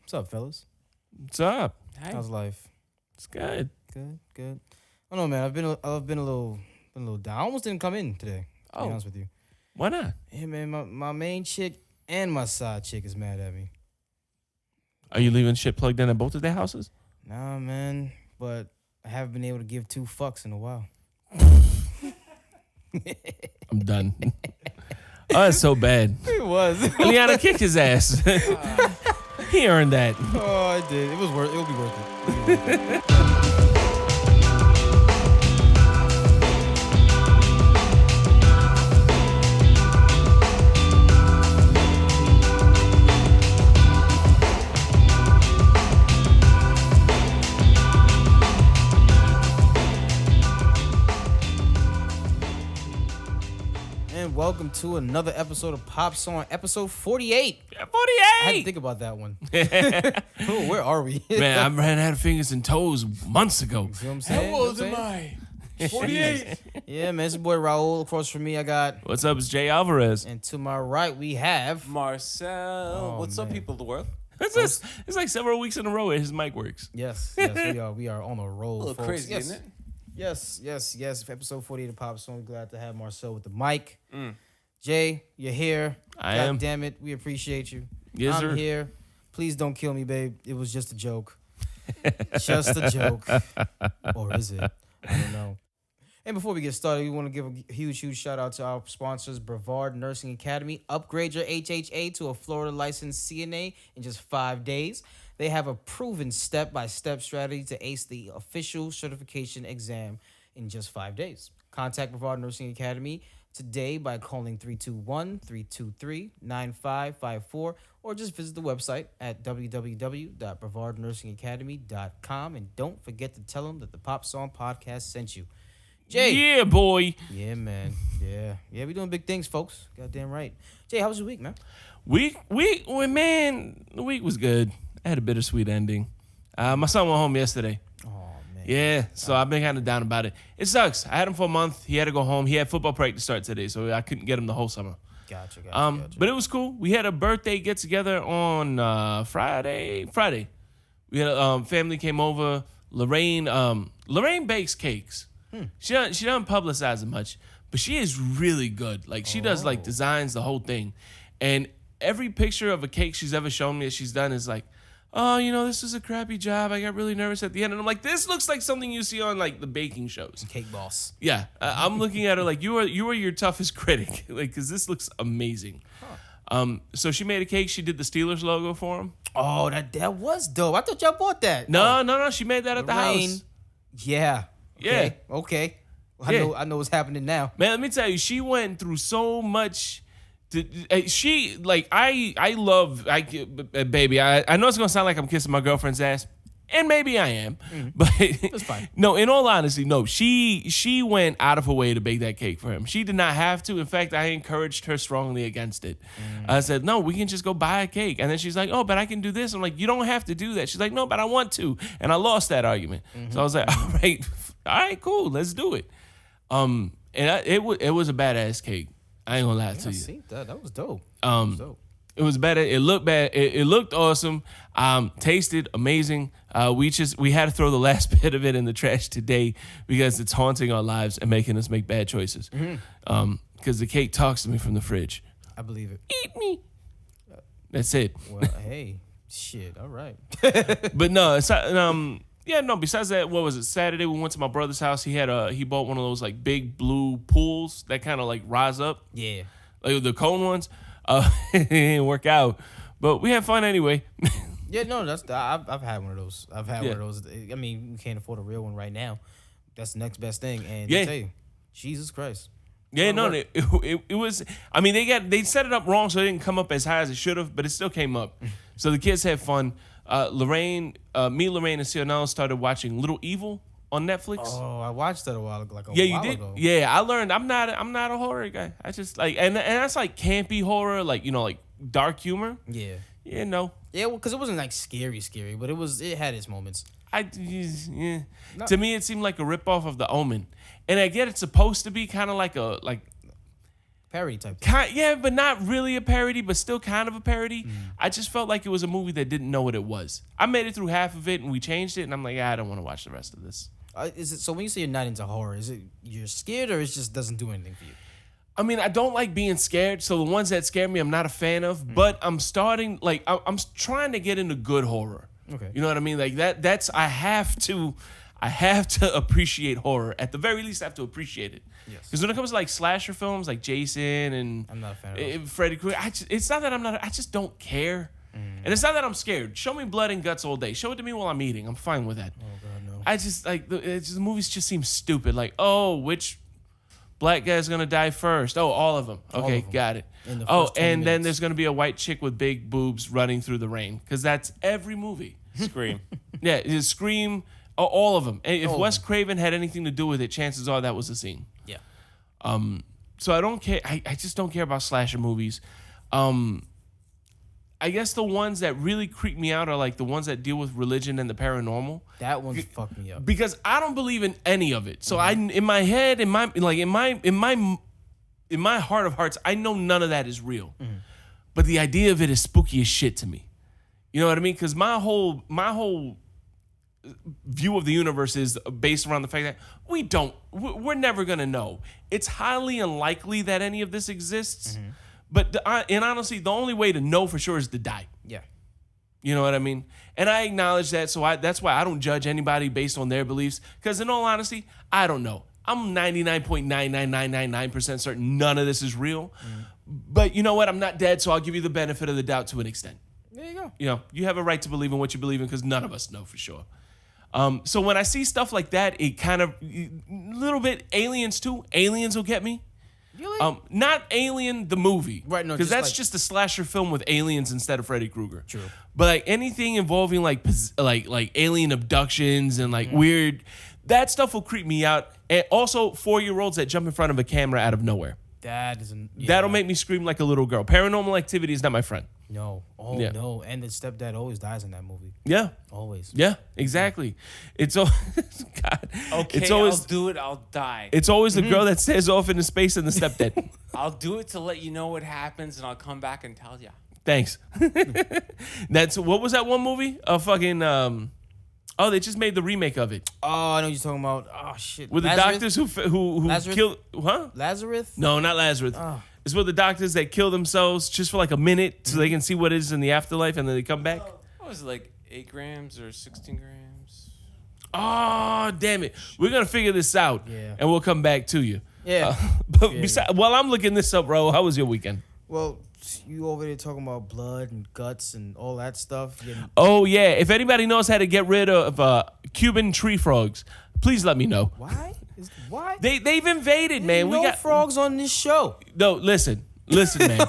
What's up, fellas? What's up? Hey. How's life? It's good. Good. I don't know, man. I've been a little down. I almost didn't come in today. To be honest with you. Why not? Yeah, man. My main chick and my side chick is mad at me. Are you leaving shit plugged in at both of their houses? Nah, man. But I haven't been able to give 2 fucks in a while. I'm done. Oh, that's so bad. It was. Liana kicked his ass. He earned that. Oh, I did. It was worth. It'll be worth it. And welcome to another episode of Pop Song, episode 48. Yeah, 48. I had to think about that one. Oh, where are we? Man, I ran out of fingers and toes months ago. You see what I'm saying? How old am I? 48. Yeah, man. It's your boy Raul. Across from me, I got. What's up? It's Jay Alvarez. And to my right, we have. Marcel. Oh, What's up, man. people of the world? It's like several weeks in a row his mic works. Yes, we are on a roll. A little folks. crazy, yes. isn't it? Yes. Episode 48 of Pop Song. Glad to have Marcel with the mic. Jay, you're here. I God am. damn it, we appreciate you. Yes, I'm sir. here. Please don't kill me, babe. It was just a joke. Just a joke. Or is it? I don't know. And before we get started, we want to give a huge shout out to our sponsors, Brevard Nursing Academy. Upgrade your HHA to a Florida licensed CNA in just 5 days. They have a proven step-by-step strategy to ace the official certification exam in just 5 days. Contact Brevard Nursing Academy today by calling 321-323-9554 or just visit the website at www.brevardnursingacademy.com. And don't forget to tell them that the Pop Song Podcast sent you. Jay. Yeah, boy. Yeah, man. Yeah, we doing big things, folks. Goddamn right. Jay, how was your week, man? Man, the week was good. I had a bittersweet ending. My son went home yesterday. Oh, man. Yeah, so I've been kind of down about it. It sucks. I had him for a month. He had to go home. He had football practice start today, so I couldn't get him the whole summer. Gotcha. But it was cool. We had a birthday get together on Friday. We had family came over. Lorraine bakes cakes. She doesn't publicize it much, but she is really good. Like she does like designs the whole thing, and every picture of a cake she's ever shown me that she's done is like, oh, this was a crappy job. I got really nervous at the end, and I'm like, this looks like something you see on like the baking shows. Cake boss. Yeah, I'm looking at her like you are your toughest critic, like because this looks amazing. So she made a cake. She did the Steelers logo for him. Oh, that was dope. I thought y'all bought that. No, she made that at the Lorraine. house. Yeah. Yeah. Okay. Yeah. I know what's happening now. Man, let me tell you, she went through so much. Baby, I know it's gonna sound like I'm kissing my girlfriend's ass, and maybe I am, but That's fine. No, in all honesty, no. She went out of her way to bake that cake for him. She did not have to. In fact, I encouraged her strongly against it. I said, no, we can just go buy a cake, and then she's like, oh, but I can do this. I'm like, you don't have to do that. She's like, no, but I want to, and I lost that argument. So I was like, all right, cool, let's do it. It was a badass cake. I ain't gonna lie to you. See, that was dope. It was better. It looked bad. It looked awesome. Tasted amazing. We had to throw the last bit of it in the trash today because it's haunting our lives and making us make bad choices. Because the cake talks to me from the fridge. I believe it. Eat me. That's it. Well, hey, shit. All right. But no, besides that, what was it? Saturday we went to my brother's house. He bought one of those like big blue pools that kind of like rise up. Yeah. Like the cone ones. It didn't work out, but we had fun anyway. Yeah, no, I've had one of those. One of those. I mean, you can't afford a real one right now. That's the next best thing. And I tell you, Jesus Christ. Yeah, no, it was. I mean, they set it up wrong, so it didn't come up as high as it should have, but it still came up. So the kids had fun. Lorraine and Sionel started watching Little Evil on Netflix. Oh, I watched that a while ago. Yeah, you did. Ago. Yeah, I learned I'm not a horror guy. I just like and that's like campy horror, like like dark humor. Yeah. Yeah, no. Yeah, well, because it wasn't like scary, but it had its moments. To me, it seemed like a ripoff of The Omen, and I get it's supposed to be kind of like Parody type. Yeah, but not really a parody, but still kind of a parody. I just felt like it was a movie that didn't know what it was. I made it through half of it and we changed it, and I'm like, I don't want to watch the rest of this. Is it so? When you say you're not into horror, is it you're scared or it just doesn't do anything for you? I mean, I don't like being scared, so the ones that scare me, I'm not a fan of. But I'm starting, like, I'm trying to get into good horror. Okay. You know what I mean? Like that's I have to appreciate horror. At the very least, I have to appreciate it. Yes. Because when it comes to like slasher films, like Jason and I'm not a fan of Freddy Krueger, it's not that I'm not. I just don't care. And it's not that I'm scared. Show me blood and guts all day. Show it to me while I'm eating. I'm fine with that. Oh God, no. I just like the movies just seem stupid. Like, oh, which black guy's gonna die first? Oh, all of them. Okay, of them. got it. In the Oh, first 20 and then minutes. there's gonna be a white chick with big boobs running through the rain, because that's every movie. Scream. Yeah, it's Scream, all of them. And if All of Wes them. Craven had anything to do with it, chances are that was the scene. Yeah. So I don't care. I just don't care about slasher movies. I guess the ones that really creep me out are like the ones that deal with religion and the paranormal, That one's fucked me up. because I don't believe in any of it. So I, in my head, in my heart of hearts, I know none of that is real. But the idea of it is spooky as shit to me. You know what I mean? Because my whole view of the universe is based around the fact that we're never gonna know. It's highly unlikely that any of this exists. But and honestly, the only way to know for sure is to die. Yeah. You know what I mean? And I acknowledge that, so that's why I don't judge anybody based on their beliefs. Because in all honesty, I don't know. I'm 99.99999% certain none of this is real. But you know what? I'm not dead, so I'll give you the benefit of the doubt to an extent. There you go. You know, you have a right to believe in what you believe in, because none of us know for sure. So when I see stuff like that, it kind of little bit Aliens too. Aliens will get me. Really? Not Alien the movie, Right, no, because just that's like- just a slasher film with aliens instead of Freddy Krueger. True. But like anything involving like alien abductions and like weird, that stuff will creep me out. And also 4-year-olds that jump in front of a camera out of nowhere. That isn't. Yeah. That'll make me scream like a little girl. Paranormal Activity is not my friend. No. Oh Yeah. no. And the stepdad always dies in that movie. Yeah. Always. Yeah, exactly. It's God. Okay, It's always I'll do it. I'll die. it's always the girl that stares off into space and the stepdad. I'll do it to let you know what happens, and I'll come back and tell you. Thanks. That's what was that one movie? Oh, they just made the remake of it Oh, I know what you're talking about. Oh shit. with Lazarus? the doctors who Lazarus? killed. Huh? Lazarus? No, not Lazarus. Oh. It's with the doctors that kill themselves just for like a minute so they can see what is in the afterlife, and then they come back. What was it, like 8 grams or 16 grams? Oh, damn it. We're going to figure this out, Yeah. and we'll come back to you. Yeah. But Yeah. while I'm looking this up, Raul, how was your weekend? Well, you over there talking about blood and guts and all that stuff. Oh, yeah. If anybody knows how to get rid of Cuban tree frogs, please let me know. Why? Why? They've invaded, man. No We got frogs on this show. No, listen, man.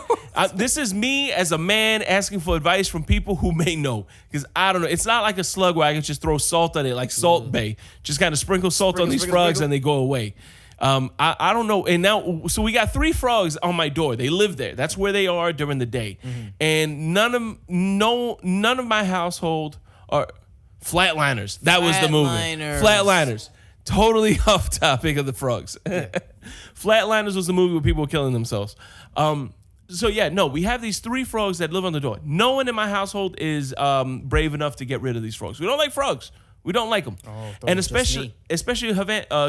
This is me as a man asking for advice from people who may know, because I don't know. It's not like a slug where I can just throw salt on it, like Salt Bay. Just kind of sprinkle salt on these Sprinkle, frogs sprinkle. and they go away. I don't know. And now, so we got 3 frogs on my door. They live there. That's where they are during the day. And none of my household are flatliners. That was the movie. Flatliners. Flatliners. Totally off topic of the frogs. Flatliners was the movie where people were killing themselves. So yeah, no, we have these 3 frogs that live on the door. No one in my household is brave enough to get rid of these frogs. We don't like frogs. We don't like them. And it's just especially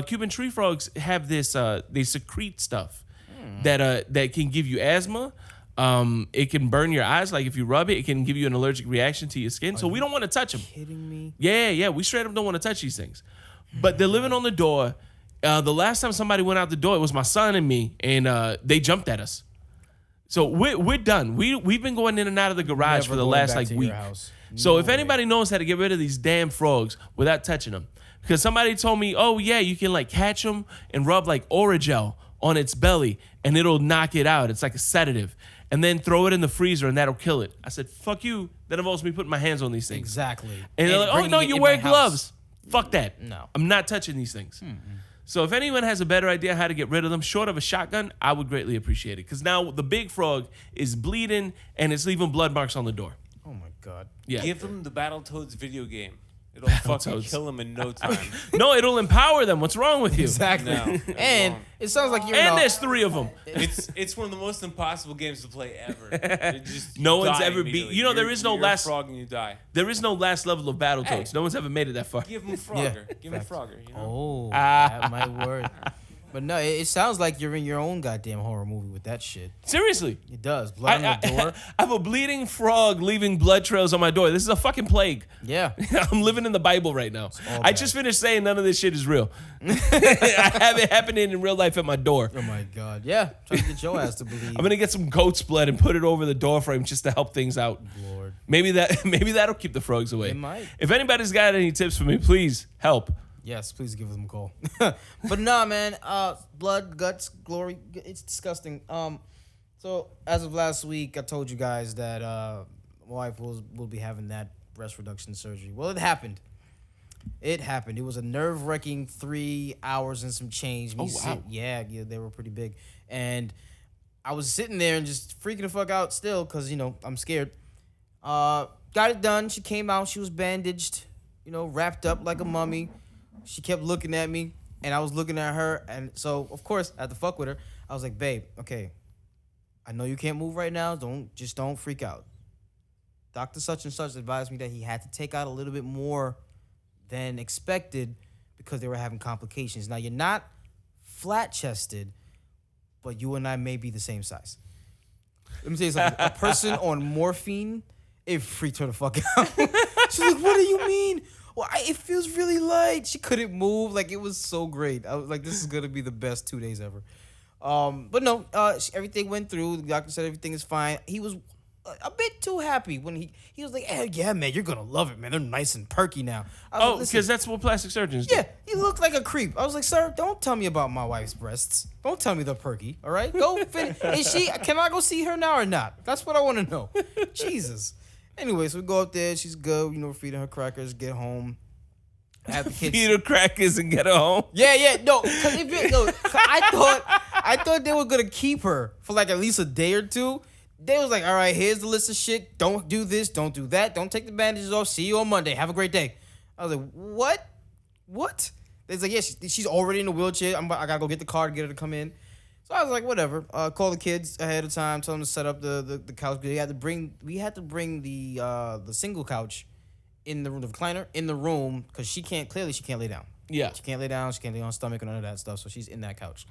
Cuban tree frogs have this. They secrete stuff that can give you asthma. It can burn your eyes. Like if you rub it, it can give you an allergic reaction to your skin. So we don't want to touch them. Kidding me? Yeah, we straight up don't want to touch these things. But they're living on the door. The last time somebody went out the door, it was my son and me, and they jumped at us. So we're done. We've been going in and out of the garage for the last like week. So if anybody knows how to get rid of these damn frogs without touching them, because somebody told me, oh yeah, you can like catch them and rub like Oragel on its belly and it'll knock it out. It's like a sedative. And then throw it in the freezer and that'll kill it. I said, fuck you. That involves me putting my hands on these things. Exactly. And they're like, oh bringing no, it you in wear my house. gloves. Fuck that. No. I'm not touching these things. So if anyone has a better idea how to get rid of them, short of a shotgun, I would greatly appreciate it. Because now the big frog is bleeding and it's leaving blood marks on the door. Oh my God. Yeah. Give them the Battletoads video game. It'll fucking Battletoads. kill him in no time. No, it'll empower them. What's wrong with you? Exactly. No, it And won't. it sounds like you're And in a- there's 3 of them. It's one of the most impossible games to play ever. It just, No you one's die ever beat- immediately. you know, there You're- is no you're last- a frog and you die. There is no last level of Battletoads. Hey. No one's ever made it that far. Give him Frogger. Give him Frogger. You know? Oh, that might work. But no, it sounds like you're in your own goddamn horror movie with that shit. Seriously. It does. Blood on the door. I have a bleeding frog leaving blood trails on my door. This is a fucking plague. Yeah. I'm living in the Bible right now. all I bad. just finished saying none of this shit is real. I have it happening in real life at my door. Oh my god. Yeah. Trying to get your ass to believe. I'm gonna get some goat's blood and put it over the door frame just to help things out. Lord. Maybe that'll keep the frogs away. It might. If anybody's got any tips for me, please help. Yes, please give them a call. But nah, man. Blood, guts, glory. It's disgusting. So as of last week, I told you guys that my wife will be having that breast reduction surgery. Well, it happened. It happened. It was a nerve-wracking 3 hours and some change. Oh, wow. Yeah, they were pretty big. And I was sitting there and just freaking the fuck out still because, I'm scared. Got it done. She came out. She was bandaged, wrapped up like a mummy. She kept looking at me, and I was looking at her. And so, of course, I had to fuck with her. I was like, babe, okay, I know you can't move right now. Don't freak out. Dr. Such and Such advised me that he had to take out a little bit more than expected because they were having complications. Now, you're not flat-chested, but you and I may be the same size. Let me tell you something. A person on morphine, it freaked her the fuck out. She's like, what do you mean? Well, it feels really light. She couldn't move. Like, it was so great. I was like, this is going to be the best 2 days ever. But no, everything went through. The doctor said everything is fine. He was a bit too happy when he was like, hey, yeah, man, you're going to love it, man. They're nice and perky now. I was Oh, like, "Listen, because that's what plastic surgeons do. yeah, he looked like a creep. I was like, sir, don't tell me about my wife's breasts. Don't tell me they're perky, all right? Go finish. Can I go see her now or not? That's what I want to know. Jesus. Anyway, so we go up there. She's good. We're feeding her crackers, get home. Have the kids. Feed her crackers and get her home. Yeah, no. Cause I thought they were going to keep her for like at least a day or two. They was like, all right, here's the list of shit. Don't do this. Don't do that. Don't take the bandages off. See you on Monday. Have a great day. I was like, what? What? They was like, yeah, she's already in a wheelchair. I got to go get the car to get her to come in. So I was like, whatever. Call the kids ahead of time. Tell them to set up the couch. We had to bring the single couch in the room, the recliner in the room, because she can't lay down. Yeah. She can't lay down. She can't lay on her stomach and none of that stuff. So she's in that couch.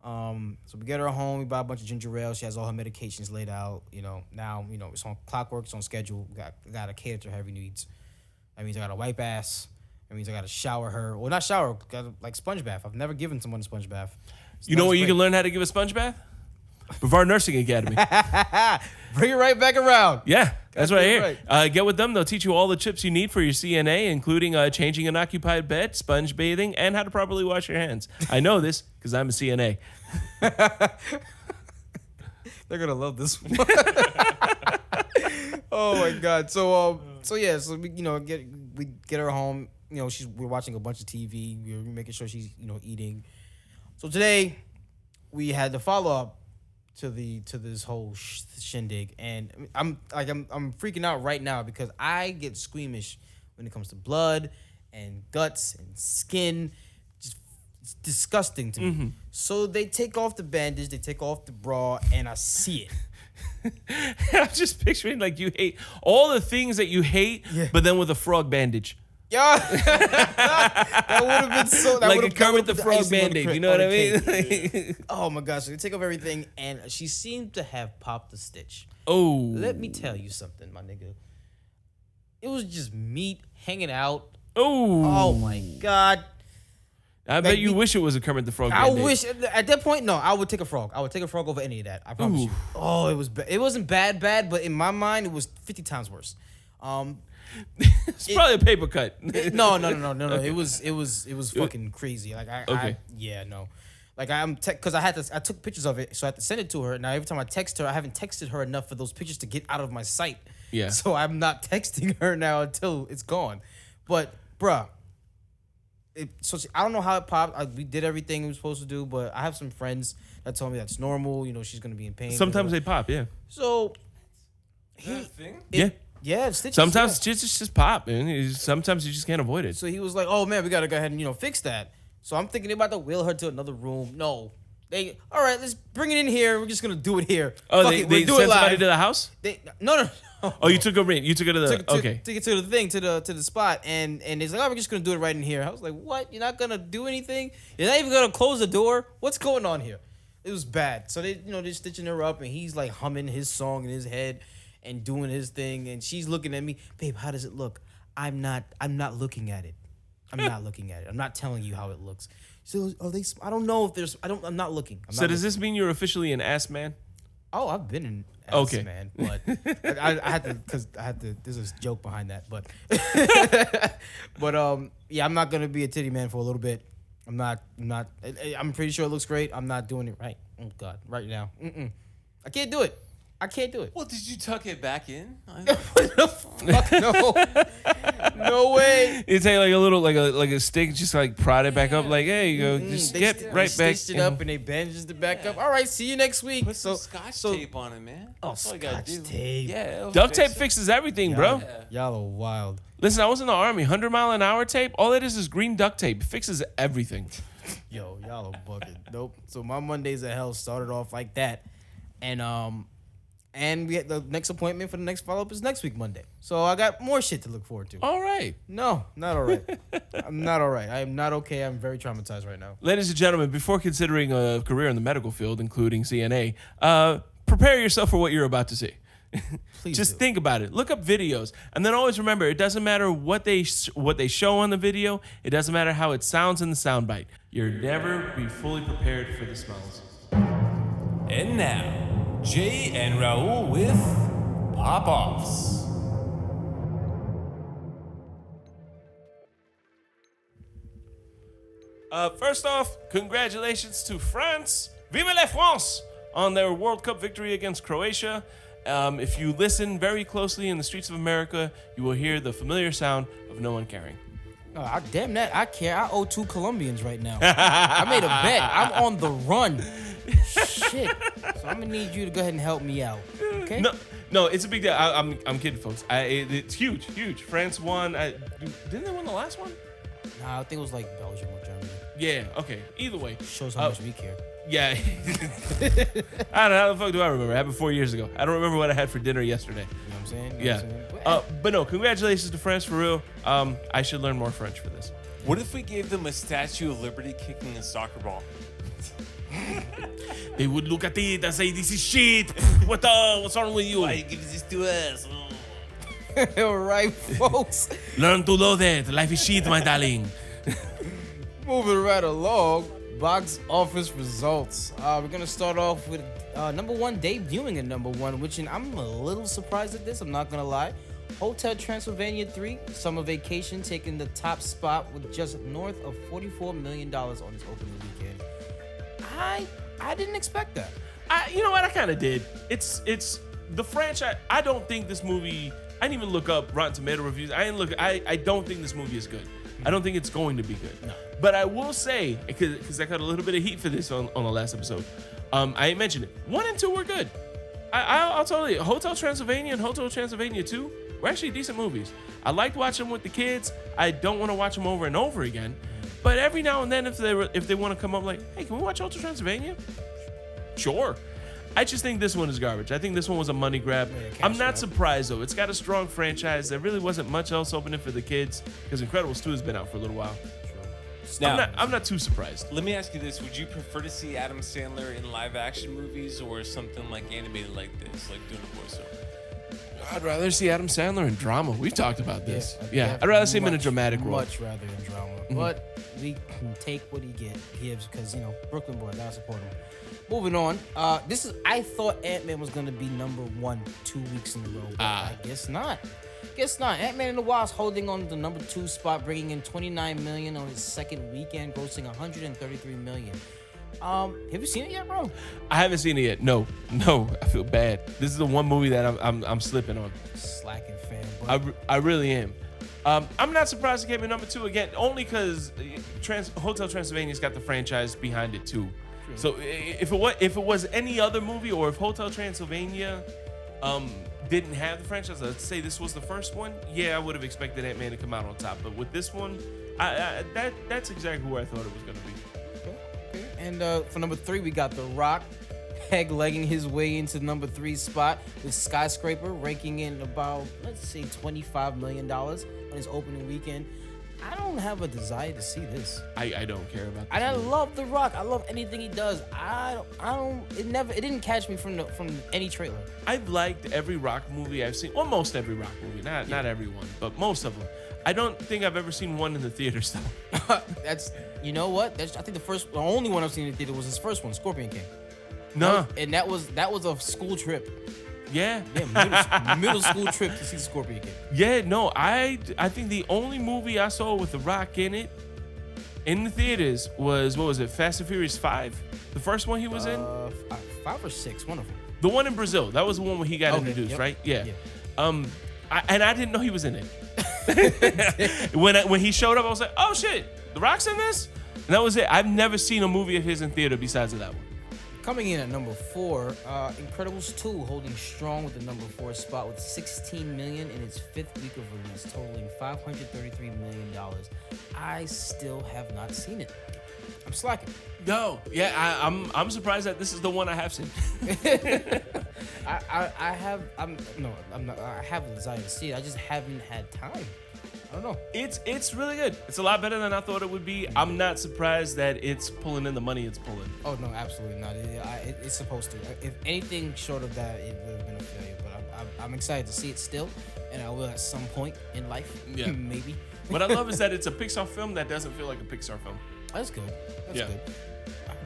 So we get her home. We buy a bunch of ginger ale. She has all her medications laid out. Now it's on clockwork. It's on schedule. Got to cater to her every needs. That means I got to wipe ass. That means I got to shower her. Well, not shower. Got to, like, sponge bath. I've never given someone a sponge bath. You know where you can learn how to give a sponge bath? Brevard Nursing Academy. Bring it right back around. Yeah, that's what I hear. Right. Get with them. They'll teach you all the tips you need for your CNA, including changing an occupied bed, sponge bathing, and how to properly wash your hands. I know this because I'm a CNA. They're gonna love this one. Oh my god. So we get her home. We're watching a bunch of TV. We're making sure she's eating. So today we had the follow up to this whole shindig, and I'm freaking out right now because I get squeamish when it comes to blood and guts and skin. It's disgusting to me. Mm-hmm. So they take off the bandage, they take off the bra, and I see it. I'm just picturing like you hate all the things that you hate, but then with a frog bandage. Yeah, that would have been so. That Like a would've- Kermit that the would've Frog been icing on the Band-Aid, cake- you know on what I the mean? cake. Oh my gosh, so they take off everything, and she seemed to have popped the stitch. Oh. Let me tell you something, my nigga. It was just meat hanging out. Oh. Oh my god. I bet you wish it was a Kermit the Frog I Band-Aid. wish at that point, no, I would take a frog. I would take a frog over any of that. I promise you. Oh, it was it wasn't bad, but in my mind, it was 50 times worse. It's probably a paper cut. No. It was fucking crazy. Like no. Like because I took pictures of it, so I had to send it to her. Now every time I text her, I haven't texted her enough for those pictures to get out of my sight. Yeah. So I'm not texting her now until it's gone. But bruh, I don't know how it popped. We did everything we were supposed to do, but I have some friends that told me that's normal. She's gonna be in pain. Sometimes they pop, yeah. So Is that a thing? Yeah. Yeah, stitches. Sometimes yeah. stitches just pop, and sometimes you just can't avoid it. So he was like, "Oh man, we gotta go ahead and fix that." So I'm thinking they're about to wheel her to another room. No, all right, let's bring it in here. We're just gonna do it here. Oh, Fuck they it, we'll sent do it live. somebody to the house? No. Oh, you took her in. You took her to the okay. Took it to the thing, to the spot, and he's like, "Oh, we're just gonna do it right in here." I was like, "What? You're not gonna do anything? You're not even gonna close the door? What's going on here?" It was bad. So they're stitching her up, and he's like humming his song in his head and doing his thing, and she's looking at me, "Babe, how does it look?" I'm not looking at it. I'm not looking at it. I'm not telling you how it looks. So are they? I don't know if there's. I'm not looking. So does this mean you're officially an ass man? Oh, I've been in ass, Okay. man, but I had to because I had to. There's a joke behind that, but yeah, I'm not gonna be a titty man for a little bit. I'm not. I'm pretty sure it looks great. I'm not doing it right. Oh God, right now, I can't do it. I can't do it. Well, did you tuck it back in? What the fuck? No way. You take like a little like a stick, just like prod it back up, like hey, you go, just get right they back. stitched it up and they bandaged it back up. All right, see you next week. Put some scotch tape on it, man. Oh, That's all you gotta scotch do. tape. Yeah. it'll Duct fix tape it. fixes everything, bro. Y'all are wild. Listen, I was in the army. 100-mile-an-hour tape. All it is green duct tape. It fixes everything. Yo, y'all are bugging. Nope. So my Mondays at hell started off like that, and we had the next appointment for the next follow up is next week Monday. So I got more shit to look forward to. All right. No, not all right. I'm not all right. I am not okay. I'm very traumatized right now. Ladies and gentlemen, before considering a career in the medical field, including CNA, prepare yourself for what you're about to see. Please Just do. think about it. Look up videos, and then always remember: it doesn't matter what they show on the video. It doesn't matter how it sounds in the soundbite. You'll never be fully prepared for the smells. And now, Jay and Raul with Pop-Offs. First off, congratulations to France. Vive la France! On their World Cup victory against Croatia. If you listen very closely in the streets of America, you will hear the familiar sound of no one caring. Oh, damn that. I care. I owe 2 Colombians right now. I made a bet. I'm on the run. Shit. So I'm going to need you to go ahead and help me out. Okay? No, it's a big deal. I'm kidding, folks. It's huge. France won. Didn't they win the last one? Nah, I think it was like Belgium or Germany. Yeah, okay. Either way. Shows how much we care. Yeah. I don't know. How the fuck do I remember? It happened 4 years ago. I don't remember what I had for dinner yesterday. You know what I'm saying? Yeah. But no, congratulations to France for real. I should learn more French for this. What if we gave them a Statue of Liberty kicking a soccer ball? They would look at it and say, "This is shit. What's wrong with you? Why you give this to us? All right, folks. Learn to love it. Life is shit, my darling." Moving right along, box office results. We're gonna start off with number one debuting at number one, which I'm a little surprised at this. I'm not gonna lie. Hotel Transylvania 3, Summer Vacation, taking the top spot with just north of $44 million on its opening weekend. I didn't expect that. You know what? I kind of did. It's the franchise. I don't think this movie. I didn't even look up Rotten Tomato reviews. I don't think this movie is good. I don't think it's going to be good. No. But I will say, because I got a little bit of heat for this on the last episode. I mentioned it. 1 and 2 were good. I'll tell you, Hotel Transylvania and Hotel Transylvania 2 were actually decent movies. I liked watching them with the kids. I don't want to watch them over and over again. But every now and then, if they want to come up like, hey, can we watch Hotel Transylvania? Sure. I just think this one is garbage. I think this one was a money grab. I'm not surprised, though. It's got a strong franchise. There really wasn't much else opening for the kids because Incredibles 2 has been out for a little while. Now, I'm not too surprised. let me ask you this. Would you prefer to see Adam Sandler in live action movies or something like animated like this, like doing a voiceover? I'd rather see Adam Sandler in drama. We've talked about this. Yeah, I'd rather see him in a dramatic role. Much rather than drama. But we can take what he gives because, Brooklyn boy, gotta support him. Moving on. I thought Ant-Man was going to be number 1 2 weeks in a row. But I guess not. Ant-Man and the Wasp holding on to the number 2 spot, bringing in $29 million on his second weekend, grossing $133 million. Have you seen it yet, bro? I haven't seen it yet. No, I feel bad. This is the one movie that I'm slipping on. Slacking fan, but I really am. I'm not surprised it came in number 2 again, only because Hotel Transylvania's got the franchise behind it too. So if it was any other movie, or if Hotel Transylvania didn't have the franchise, let's say this was the first one, yeah, I would have expected Ant-Man to come out on top. But with this one, that's exactly where I thought it was going to be. Okay. And for number 3, we got The Rock, peg-legging his way into number 3 spot with Skyscraper, ranking in about, let's say, $25 million on his opening weekend. I don't have a desire to see this. I don't care about this And I movie. love The Rock. I love anything he does. It didn't catch me from any trailer. I've liked every Rock movie I've seen. Well, most every Rock movie. Not every one, but most of them. I don't think I've ever seen one in the theaters though. You know what? I think the only one I've seen in the theater was his first one, Scorpion King. No. And that was a school trip. Yeah. Yeah, middle school trip to see Scorpion King. Yeah, no, I think the only movie I saw with The Rock in it in the theaters was, what was it, Fast and Furious 5? The first one he was in? 5 or 6, one of them. The one in Brazil. That was the one where he got introduced, yep, right? Yeah. yeah. I didn't know he was in it. when he showed up, I was like, oh shit, The Rock's in this? And that was it. I've never seen a movie of his in theater besides that one. Coming in at number 4, Incredibles 2 holding strong with the number 4 spot with $16 million in its 5th week of release, totaling $533 million. I still have not seen it. I'm slacking. No, yeah, I'm surprised that this is the one I have seen. I have a desire to see it. I just haven't had time. I don't know. It's really good. It's a lot better than I thought it would be. I'm not surprised that it's pulling in the money it's pulling. Oh no, absolutely not. It's supposed to. If anything short of that, it would have been a failure. But I'm excited to see it still, and I will at some point in life. Yeah. Maybe. What I love is that it's a Pixar film that doesn't feel like a Pixar film. That's good. That's Yeah. good.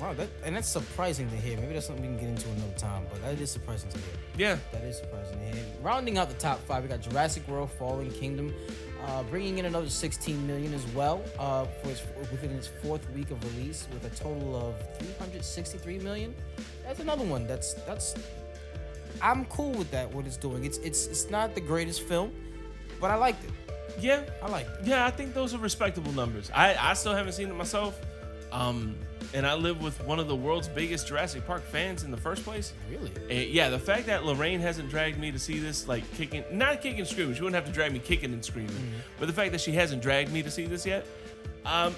Wow, that's surprising to hear. Maybe that's something we can get into another time, but that is surprising to hear. Yeah. That is surprising to hear. Rounding out the top 5, we got Jurassic World: Fallen Kingdom, bringing in another $16 million as well within its 4th week of release, with a total of $363 million. That's another one. That's I'm cool with that. What it's doing. It's not the greatest film, but I liked it. Yeah. I liked it. Yeah, I think those are respectable numbers. I still haven't seen it myself. And I live with one of the world's biggest Jurassic Park fans in the first place. Really? Yeah, the fact that Lorraine hasn't dragged me to see this, like not kicking and screaming. She wouldn't have to drag me kicking and screaming. But the fact that she hasn't dragged me to see this yet, I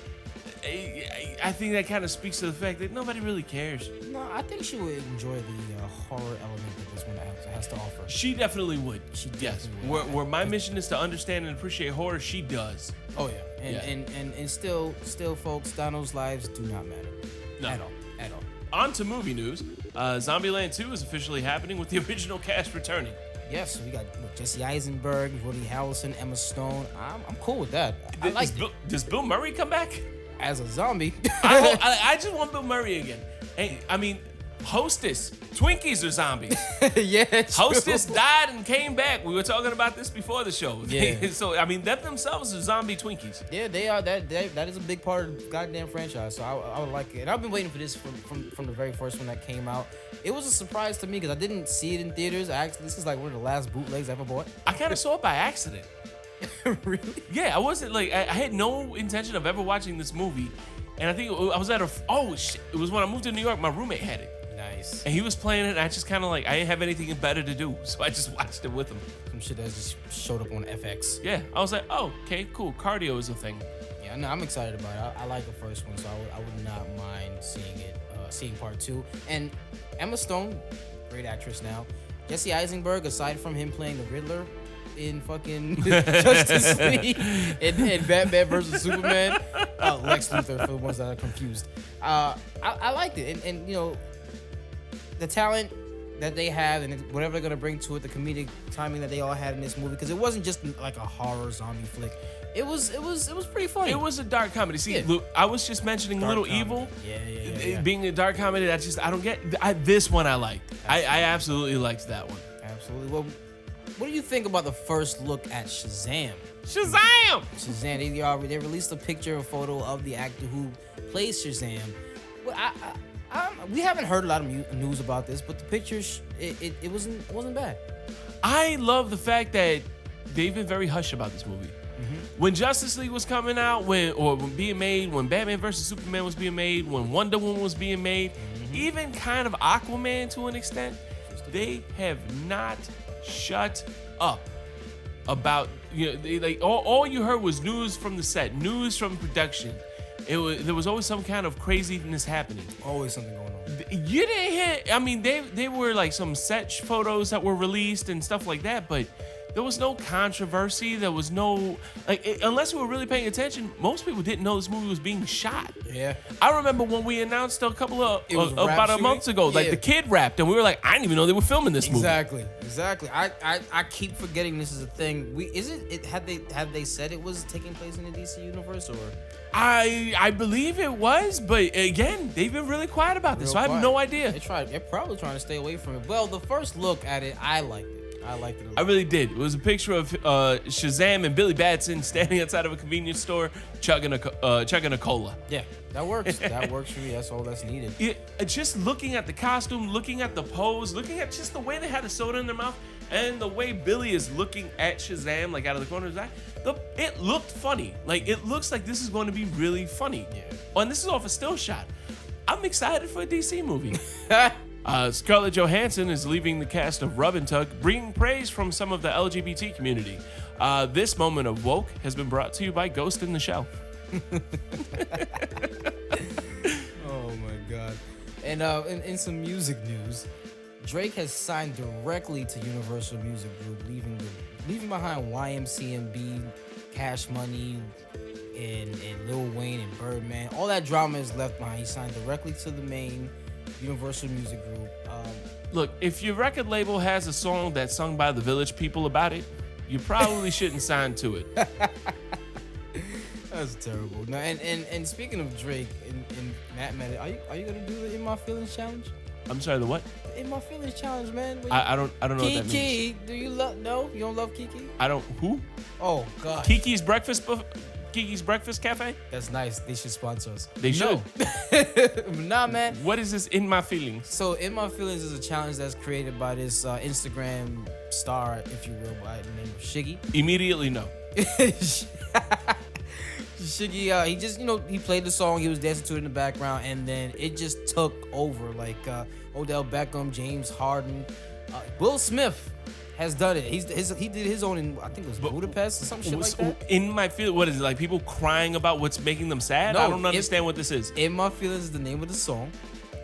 think that kind of speaks to the fact that nobody really cares. No, I think she would enjoy the horror element that this one has to offer. She definitely would. She Yes. definitely would. Where my mission is to understand and appreciate horror, she does. Oh yeah, and still, folks, Dino's lives do not matter. No. At all. On to movie news. Zombieland 2 is officially happening with the original cast returning. Yes, we got Jesse Eisenberg, Woody Harrelson, Emma Stone. I'm cool with that. I like it. Does Bill Murray come back? As a zombie. I just want Bill Murray again. Hey, I mean, Hostess, Twinkies are zombies. Yeah, true. Hostess died and came back. We were talking about this before the show. Yeah. So, I mean, that themselves are zombie Twinkies. Yeah, they are. That is a big part of the goddamn franchise. So I would like it. And I've been waiting for this from the very first one that came out. It was a surprise to me because I didn't see it in theaters. This is like one of the last bootlegs I ever bought. I kind of saw it by accident. Really? Yeah, I wasn't like, I had no intention of ever watching this movie. And I think I was at it was when I moved to New York, my roommate had it. Nice. And he was playing it, and I just kind of like, I didn't have anything better to do. So I just watched it with him. Some shit that just showed up on FX. Yeah, I was like, oh, okay, cool. Cardio is a thing. Yeah, no, I'm excited about it. I like the first one, so I would not mind seeing part 2. And Emma Stone, great actress now. Jesse Eisenberg, aside from him playing the Riddler in fucking Justice League and Batman versus Superman, Lex Luthor for the ones that are confused. I liked it, and you know, the talent that they have and whatever they're gonna bring to it, the comedic timing that they all had in this movie, because it wasn't just like a horror zombie flick. It was pretty funny. It was a dark comedy. See, Yeah. look, I was just mentioning Dark Little comedy. Evil. Yeah. Being a dark comedy, I don't get. This one I liked. I absolutely liked that one. Absolutely. Well, what do you think about the first look at Shazam? Shazam! Shazam. They released a photo of the actor who plays Shazam. Well, we haven't heard a lot of news about this, but the pictures it wasn't bad. I love the fact that they've been very hush about this movie. When Justice League was coming out, when being made, when Batman vs Superman was being made, when Wonder Woman was being made, even kind of Aquaman to an extent, they have not shut up about, like all you heard was news from the set, news from production. There was always some kind of craziness happening. Always something going on. You didn't hear, I mean, they were like some set photos that were released and stuff like that, but there was no controversy. There was no, unless you were really paying attention, most people didn't know this movie was being shot. Yeah. I remember when we announced a couple of, It was about a month ago, like Yeah. the kid rapped, and we were like, I didn't even know they were filming this movie. Exactly. I keep forgetting this is a thing. Have they said it was taking place in the DC universe or? I believe it was, but again, they've been really quiet about this, so I have no idea. They're probably trying to stay away from it. Well, the first look at it, I liked it. I liked it a lot. I really did. It was a picture of Shazam and Billy Batson standing outside of a convenience store chugging a cola. Yeah, that works. That works for me. That's all that's needed. Just looking at the costume, looking at the pose, looking at just the way they had the soda in their mouth, and the way Billy is looking at Shazam, like out of the corner of his eye, it looked funny. Like, it looks like this is going to be really funny. Yeah. Oh, and this is off a still shot. I'm excited for a DC movie. Scarlett Johansson is leaving the cast of Rub and Tug, bringing praise from some of the LGBT community. This moment of woke has been brought to you by Ghost in the Shell. Oh my god. And in some music news, Drake has signed directly to Universal Music Group, leaving behind YMCMB, Cash Money, and Lil Wayne and Birdman. All that drama is left behind. He signed directly to the main Universal Music Group. Look, if your record label has a song that's sung by the Village People about it, you probably shouldn't sign to it. That's terrible. Now, and speaking of Drake and Matt, are you gonna do the In My Feelings challenge? I'm sorry, the what? The In My Feelings challenge, man. I don't know what that means. Kiki, do you love? No, you don't love Kiki? I don't. Who? Oh God. Kiki's Breakfast Cafe? That's nice. They should sponsor us. They should. Nah, man. What is this In My Feelings? So In My Feelings is a challenge that's created by this Instagram star, if you will, by the name of Shiggy. Immediately no. Shiggy, he just, he played the song, he was dancing to it in the background, and then it just took over. Like Odell Beckham, James Harden, Will Smith has done it. He did his own in, I think it was Budapest or some shit like that. In My Feelings, what is it, like people crying about what's making them sad? No, I don't understand what this is. In My Feelings is the name of the song.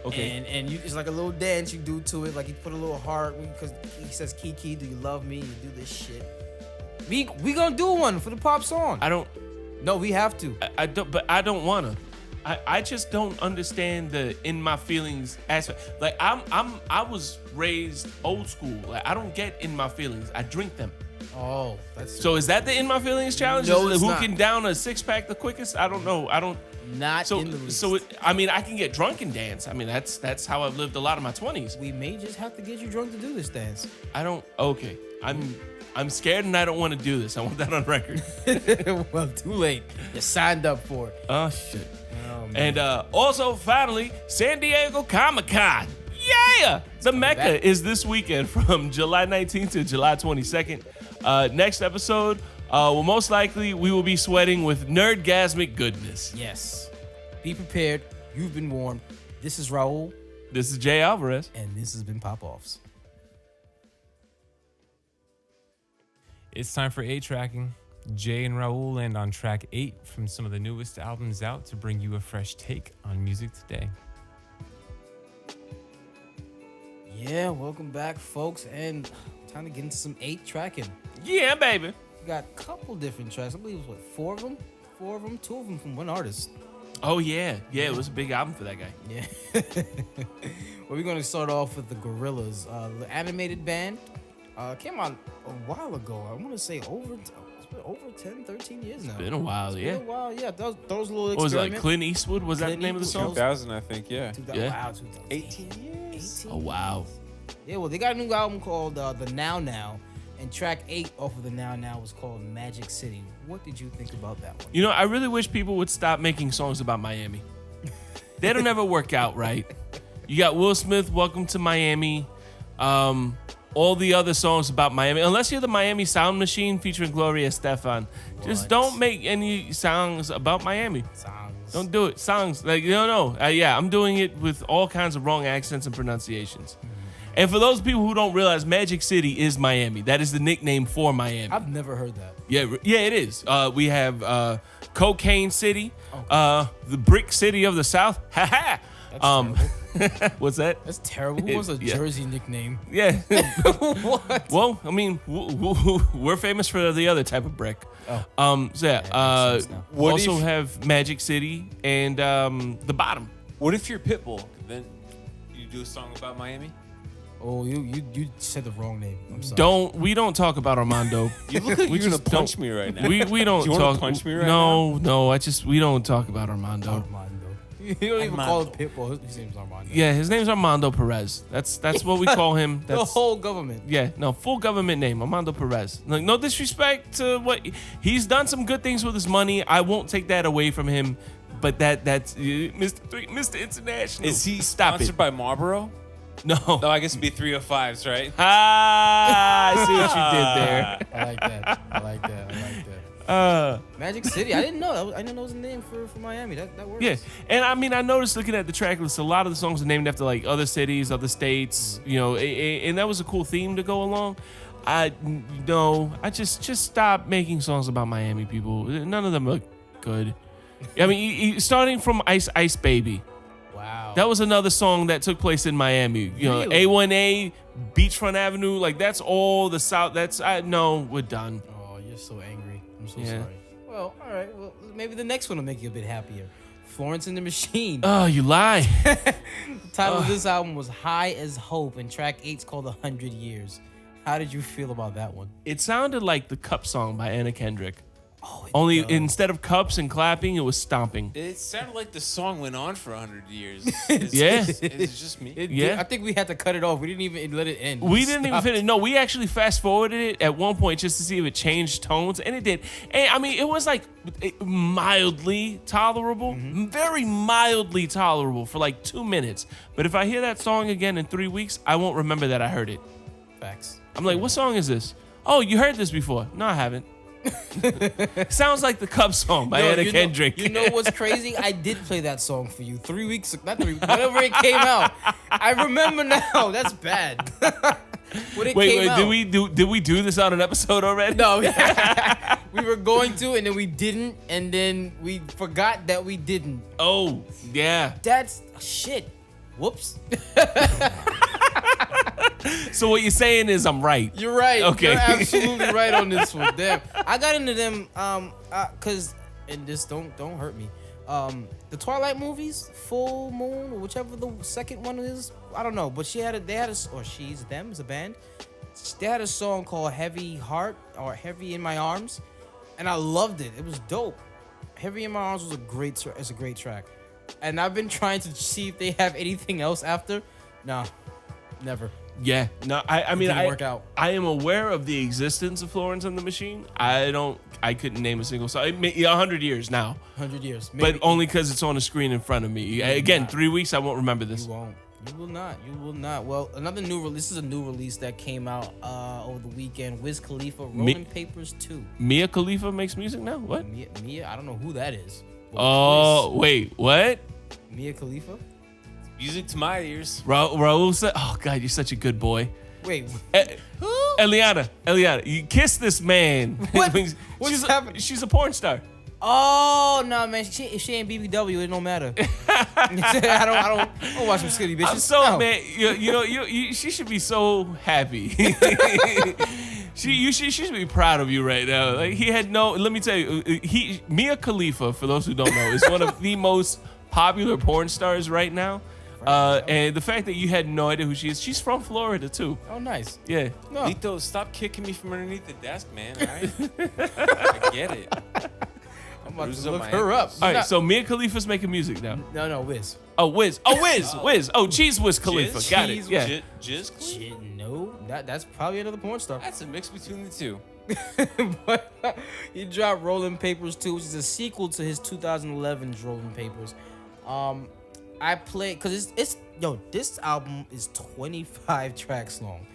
Okay. And it's like a little dance you do to it. Like you put a little heart because he says, Kiki, do you love me? You do this shit. We gonna do one for the pop song. No, we have to. I don't wanna. I just don't understand the In My Feelings aspect. Like I was raised old school. Like I don't get In My Feelings. I drink them. Oh, that's So is that the In My Feelings challenge? No, Is it's who not. can down a 6-pack the quickest? I don't know. not So in the least. I mean, I can get drunk and dance. I mean, that's how I've lived a lot of my 20s. We may just have to get you drunk to do this dance. I don't. Okay, I'm scared and I don't want to do this. I want that on record. Well, too late. You signed up for it. Oh shit. Oh, man. And also, finally, San Diego Comic-Con. Yeah! The Mecca back. is this weekend from July 19th to July 22nd. Next episode, well, most likely we will be sweating with nerdgasmic goodness. Yes. Be prepared. You've been warned. This is Raul, This is Jay Alvarez. and this has been Pop Offs. It's time for 8-tracking. Jay and Raul land on track 8 from some of the newest albums out to bring you a fresh take on music today. Yeah, welcome back, folks, and time to get into some 8-tracking. Yeah, baby. We got a couple different tracks. I believe it was, 4 of them? 4 of them? 2 of them from one artist. Oh, yeah. Yeah, it was a big album for that guy. Yeah. Well, we're going to start off with the Gorillaz, the animated band. Came out a while ago. I want to say over 10, 13 years now. Been a while, yeah. Been a while, yeah. Those little What was it, like experiment. Clint Eastwood? Was that the Clint name of the Eastwood. song? 2000, I think, yeah. 2000, Yeah. Wow, 2000. 18 years. Oh, wow. Yeah, well, they got a new album called The Now Now, and track 8 off of The Now Now was called Magic City. What did you think about that one? You know, I really wish people would stop making songs about Miami. They don't ever work out right. You got Will Smith, Welcome to Miami. All the other songs about Miami, unless you're the Miami Sound Machine featuring Gloria Estefan, just What? don't make any songs about Miami. Songs. Don't do it. Songs, like, no. Yeah, I'm doing it with all kinds of wrong accents and pronunciations. And for those people who don't realize, Magic City is Miami. That is the nickname for Miami. I've never heard that. Yeah, it is. We have Cocaine City, the Brick City of the South. Ha ha. That's terrible. What's that? That's terrible. Who wants a Yeah. Jersey nickname? Yeah. What? Well, I mean, we're famous for the other type of brick. Oh. So yeah. Yeah, makes sense now. We also have Magic City and the Bottom. What if you're Pitbull? Then you do a song about Miami? Oh, you said the wrong name. I'm sorry. We don't talk about Armando. You look like We you're gonna just punch don't- me right now. We don't Do you wanna talk. punch me right now? No. We don't talk about Armando. Armando. You don't even call it Pitbull. His name's Armando. Yeah, his name's Armando Perez. That's what we call him. The That's whole government. yeah, no, full government name, Armando Perez. Like, no disrespect to what he's done, some good things with his money. I won't take that away from him, but that's Mr. International. Is he Stop sponsored it? by Marlboro? No. No, I guess it'd be 305s, right? Ah, I see what you did there. I like that. I like that. Magic City. I didn't know. I didn't know it was a name for Miami. That works. Yeah, and I mean, I noticed looking at the track list, a lot of the songs are named after like other cities, other states, you know, and that was a cool theme to go along. I just stop making songs about Miami people. None of them are good. I mean, starting from Ice Baby. Wow. That was another song that took place in Miami. You know, Really? A1A, Beachfront Avenue, like that's all the South. We're done. Oh, you're so angry. I'm so Yeah. sorry. Well, all right. Well, maybe the next one will make you a bit happier. Florence and the Machine. Oh, you lie. The title of this album was High as Hope, and track 8's called 100 Years. How did you feel about that one? It sounded like the Cup song by Anna Kendrick. Oh, it Only does. instead of cups and clapping, it was stomping. It sounded like the song went on for 100 years. Yeah. It's just me. Yeah. I think we had to cut it off. We didn't even let it end. We didn't even stopped. finish. No, we actually fast forwarded it at one point just to see if it changed tones, and it did. And I mean, it was like mildly tolerable, very mildly tolerable for like 2 minutes. But if I hear that song again in 3 weeks, I won't remember that I heard it. Facts. I'm like, what song is this? Oh, you heard this before? No, I haven't. Sounds like the Cup song by Anna Kendrick. You know what's crazy? I did play that song for you 3 weeks, not 3 weeks, whenever it came out. I remember now. That's bad. When it came Wait, out. did we do this on an episode already? No, we were going to, and then we didn't, and then we forgot that we didn't. Oh, yeah. That's shit. Whoops. So what you're saying is I'm right. You're right. Okay. You're absolutely right on this one. Damn. I got into them cause, and this don't hurt me. The Twilight movies, Full Moon, or whichever the second one is, I don't know. But she's them as a band. They had a song called Heavy Heart or Heavy in My Arms, and I loved it. It was dope. Heavy in My Arms was a great track, and I've been trying to see if they have anything else after. Nah, never. Yeah. No, I mean, didn't work out. I am aware of the existence of Florence and the Machine. I couldn't name a single song. 100 years now. 100 years. But only because it's on the screen in front of me. Again, 3 weeks, I won't remember this. You won't. You will not. You will not. Well, another new release. This is a new release that came out over the weekend. Wiz Khalifa, Rolling Papers 2. Mia Khalifa makes music now? What? Mia, I don't know who that is. Oh, wait, what? Mia Khalifa? Music to my ears. Raul said, oh, God, you're such a good boy. Wait, who? Eliana, you kiss this man. What? What's happening? She's a porn star. Oh no, man! If she ain't BBW, it don't matter. I don't watch some skinny bitches. I'm so No. man. She should be so happy. she should be proud of you right now. Like he had no. Let me tell you, Mia Khalifa, for those who don't know, is one of the most popular porn stars right now. And the fact that you had no idea who she is, she's from Florida too. Oh, nice. Yeah. No. Lito, stop kicking me from underneath the desk, man. All right? I get it. I'm about Bruises to on look my her up. ankles. All right. So Mia Khalifa's making music now. No, Wiz. Oh, Wiz. Oh, Cheese Wiz Khalifa. Jizz? Got it. Jizz? Yeah. Jizz Khalifa? Shit, no. That's probably another porn star. That's a mix between the two. But he dropped Rolling Papers 2, which is a sequel to his 2011 Rolling Papers. I played because this album is 25 tracks long,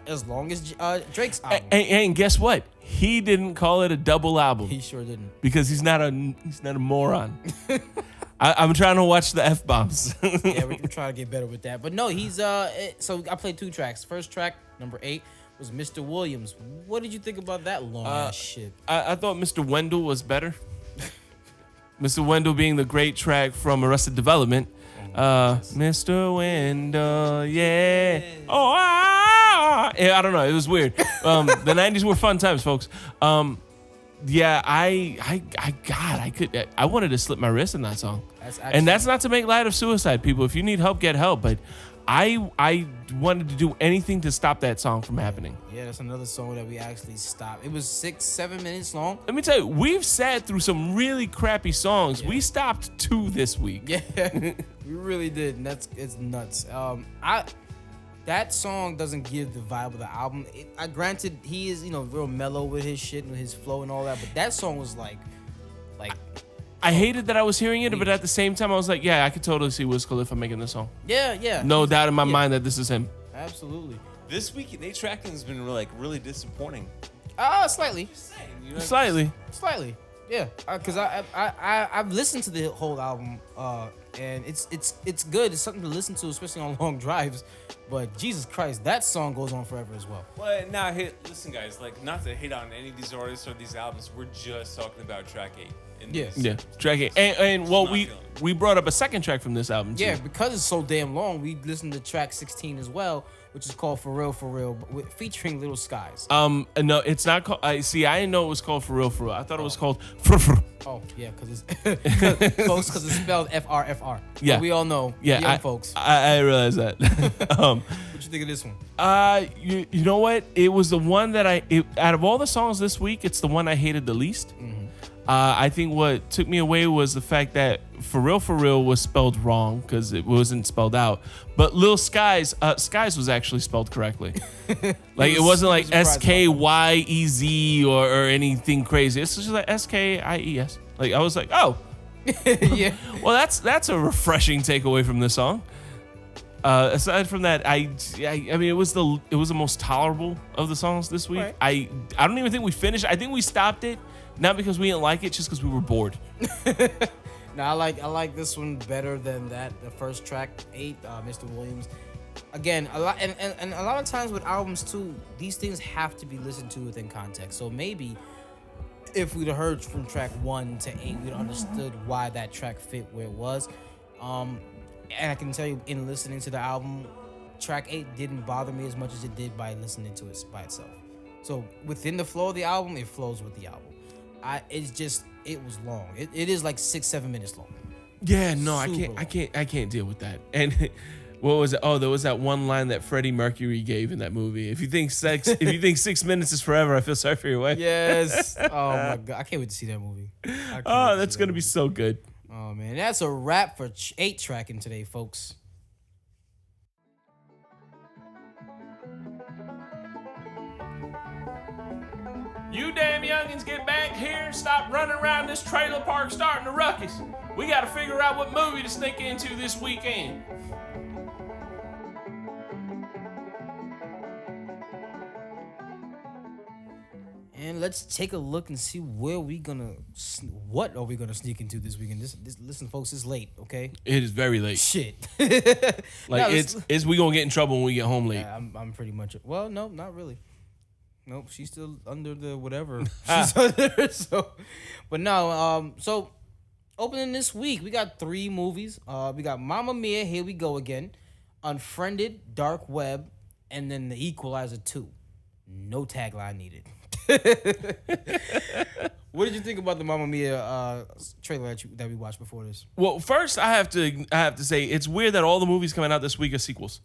as long as Drake's album. And guess what? He didn't call it a double album He sure didn't. because he's not a moron. I'm trying to watch the F bombs. Yeah, we're trying to get better with that. But no, he's so I played 2 tracks. First track, number 8, was Mr. Williams. What did you think about that long ass shit? I thought Mr. Wendell was better. Mr. Wendell being the great track from Arrested Development. Mr. Wendell, yeah. Oh, yeah, I don't know. It was weird. The 90s were fun times, folks. Yeah, I wanted to slip my wrist in that song. And that's not to make light of suicide, people. If you need help, get help. But I wanted to do anything to stop that song from happening. Yeah, that's another song that we actually stopped. It was 6-7 minutes long. Let me tell you, we've sat through some really crappy songs. Yeah. We stopped 2 this week. Yeah, we really did, and it's nuts. That song doesn't give the vibe of the album. Granted, he is real mellow with his shit and his flow and all that, but that song was like. I hated that I was hearing it, but at the same time, I was like, yeah, I could totally see Wiz Khalifa making this song. Yeah. No doubt in my mind that this is him. Absolutely. This week, A-Tracking has been really disappointing. Slightly. Slightly. Yeah, because I've listened to the whole album, and it's good. It's something to listen to, especially on long drives. But Jesus Christ, that song goes on forever as well. Well, now listen, guys. Like, not to hate on any of these artists or these albums. We're just talking about track 8. Yeah, track 8. And well, we brought up a second track from this album too. Yeah, because it's so damn long, we listened to track 16 as well, which is called For Real, featuring Little Skies. No, it's not called. I didn't know it was called For Real. I thought it was called. Oh yeah, because it's spelled FRFR. Yeah, but we all know. Yeah, young folks. I realize that. What you think of this one? You know what? It was the one that out of all the songs this week, it's the one I hated the least. Mm-hmm. I think what took me away was the fact that For Real was spelled wrong because it wasn't spelled out. But Lil Skies, Skies was actually spelled correctly. Like it wasn't like SKYEZ or anything crazy. It's just like SKIES. Like I was like, oh, yeah. Well, that's a refreshing takeaway from this song. Aside from that, I mean, it was the most tolerable of the songs this week. Right. I don't even think we finished. I think we stopped it. Not because we didn't like it, just because we were bored. No, I like this one better than that. The first track, 8, Mr. Williams. Again, a lot and a lot of times with albums too, these things have to be listened to within context. So maybe if we'd heard from track 1 to 8, we'd understood why that track fit where it was. And I can tell you, in listening to the album, track 8 didn't bother me as much as it did by listening to it by itself. So within the flow of the album, it flows with the album. It was long. It is like 6-7 minutes long. Yeah, no, Super I can't deal with that. And what was it? Oh, there was that one line that Freddie Mercury gave in that movie. If you think 6 minutes is forever, I feel sorry for your wife. Yes. Oh my God, I can't wait to see that movie. Oh, that's gonna be so good. Oh man, that's a wrap for 8 tracking today, folks. You damn youngins, get back here. Stop running around this trailer park starting a ruckus. We got to figure out what movie to sneak into this weekend. And let's take a look and see what are we gonna sneak into this weekend. Listen, folks, it's late, okay? It is very late. Shit. Like it's we gonna get in trouble when we get home late. Yeah, I'm pretty much. Well, no, not really. Nope, she's still under the whatever she's under. So, but no. So, opening this week, we got 3 movies. We got Mamma Mia, Here We Go Again, Unfriended, Dark Web, and then The Equalizer 2. No tagline needed. What did you think about the Mamma Mia trailer that we watched before this? Well, first I have to say it's weird that all the movies coming out this week are sequels.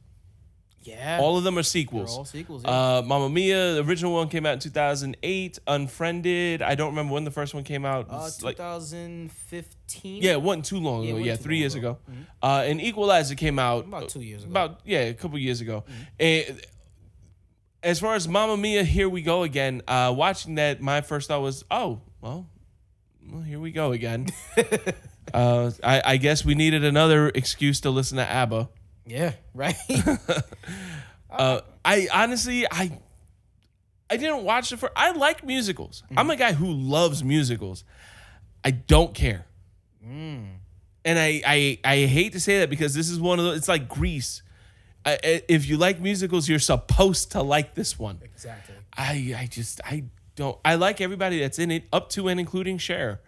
Yeah. All of them are sequels. They're all sequels, yeah. Mamma Mia, the original one came out in 2008. Unfriended, I don't remember when the first one came out. 2015? Yeah, it wasn't too long ago. Yeah, 3 years ago. Mm-hmm. And Equalizer came out. About 2 years ago. A couple years ago. Mm-hmm. And as far as Mamma Mia, Here We Go Again, watching that, my first thought was, oh, well, here we go again. I guess we needed another excuse to listen to ABBA. Yeah, right. I honestly didn't watch it for. I like musicals. Mm-hmm. I'm a guy who loves musicals. I don't care. And I hate to say that because this is one of those. It's like Grease. If you like musicals, you're supposed to like this one. Exactly. I don't. I like everybody that's in it, up to and including Cher.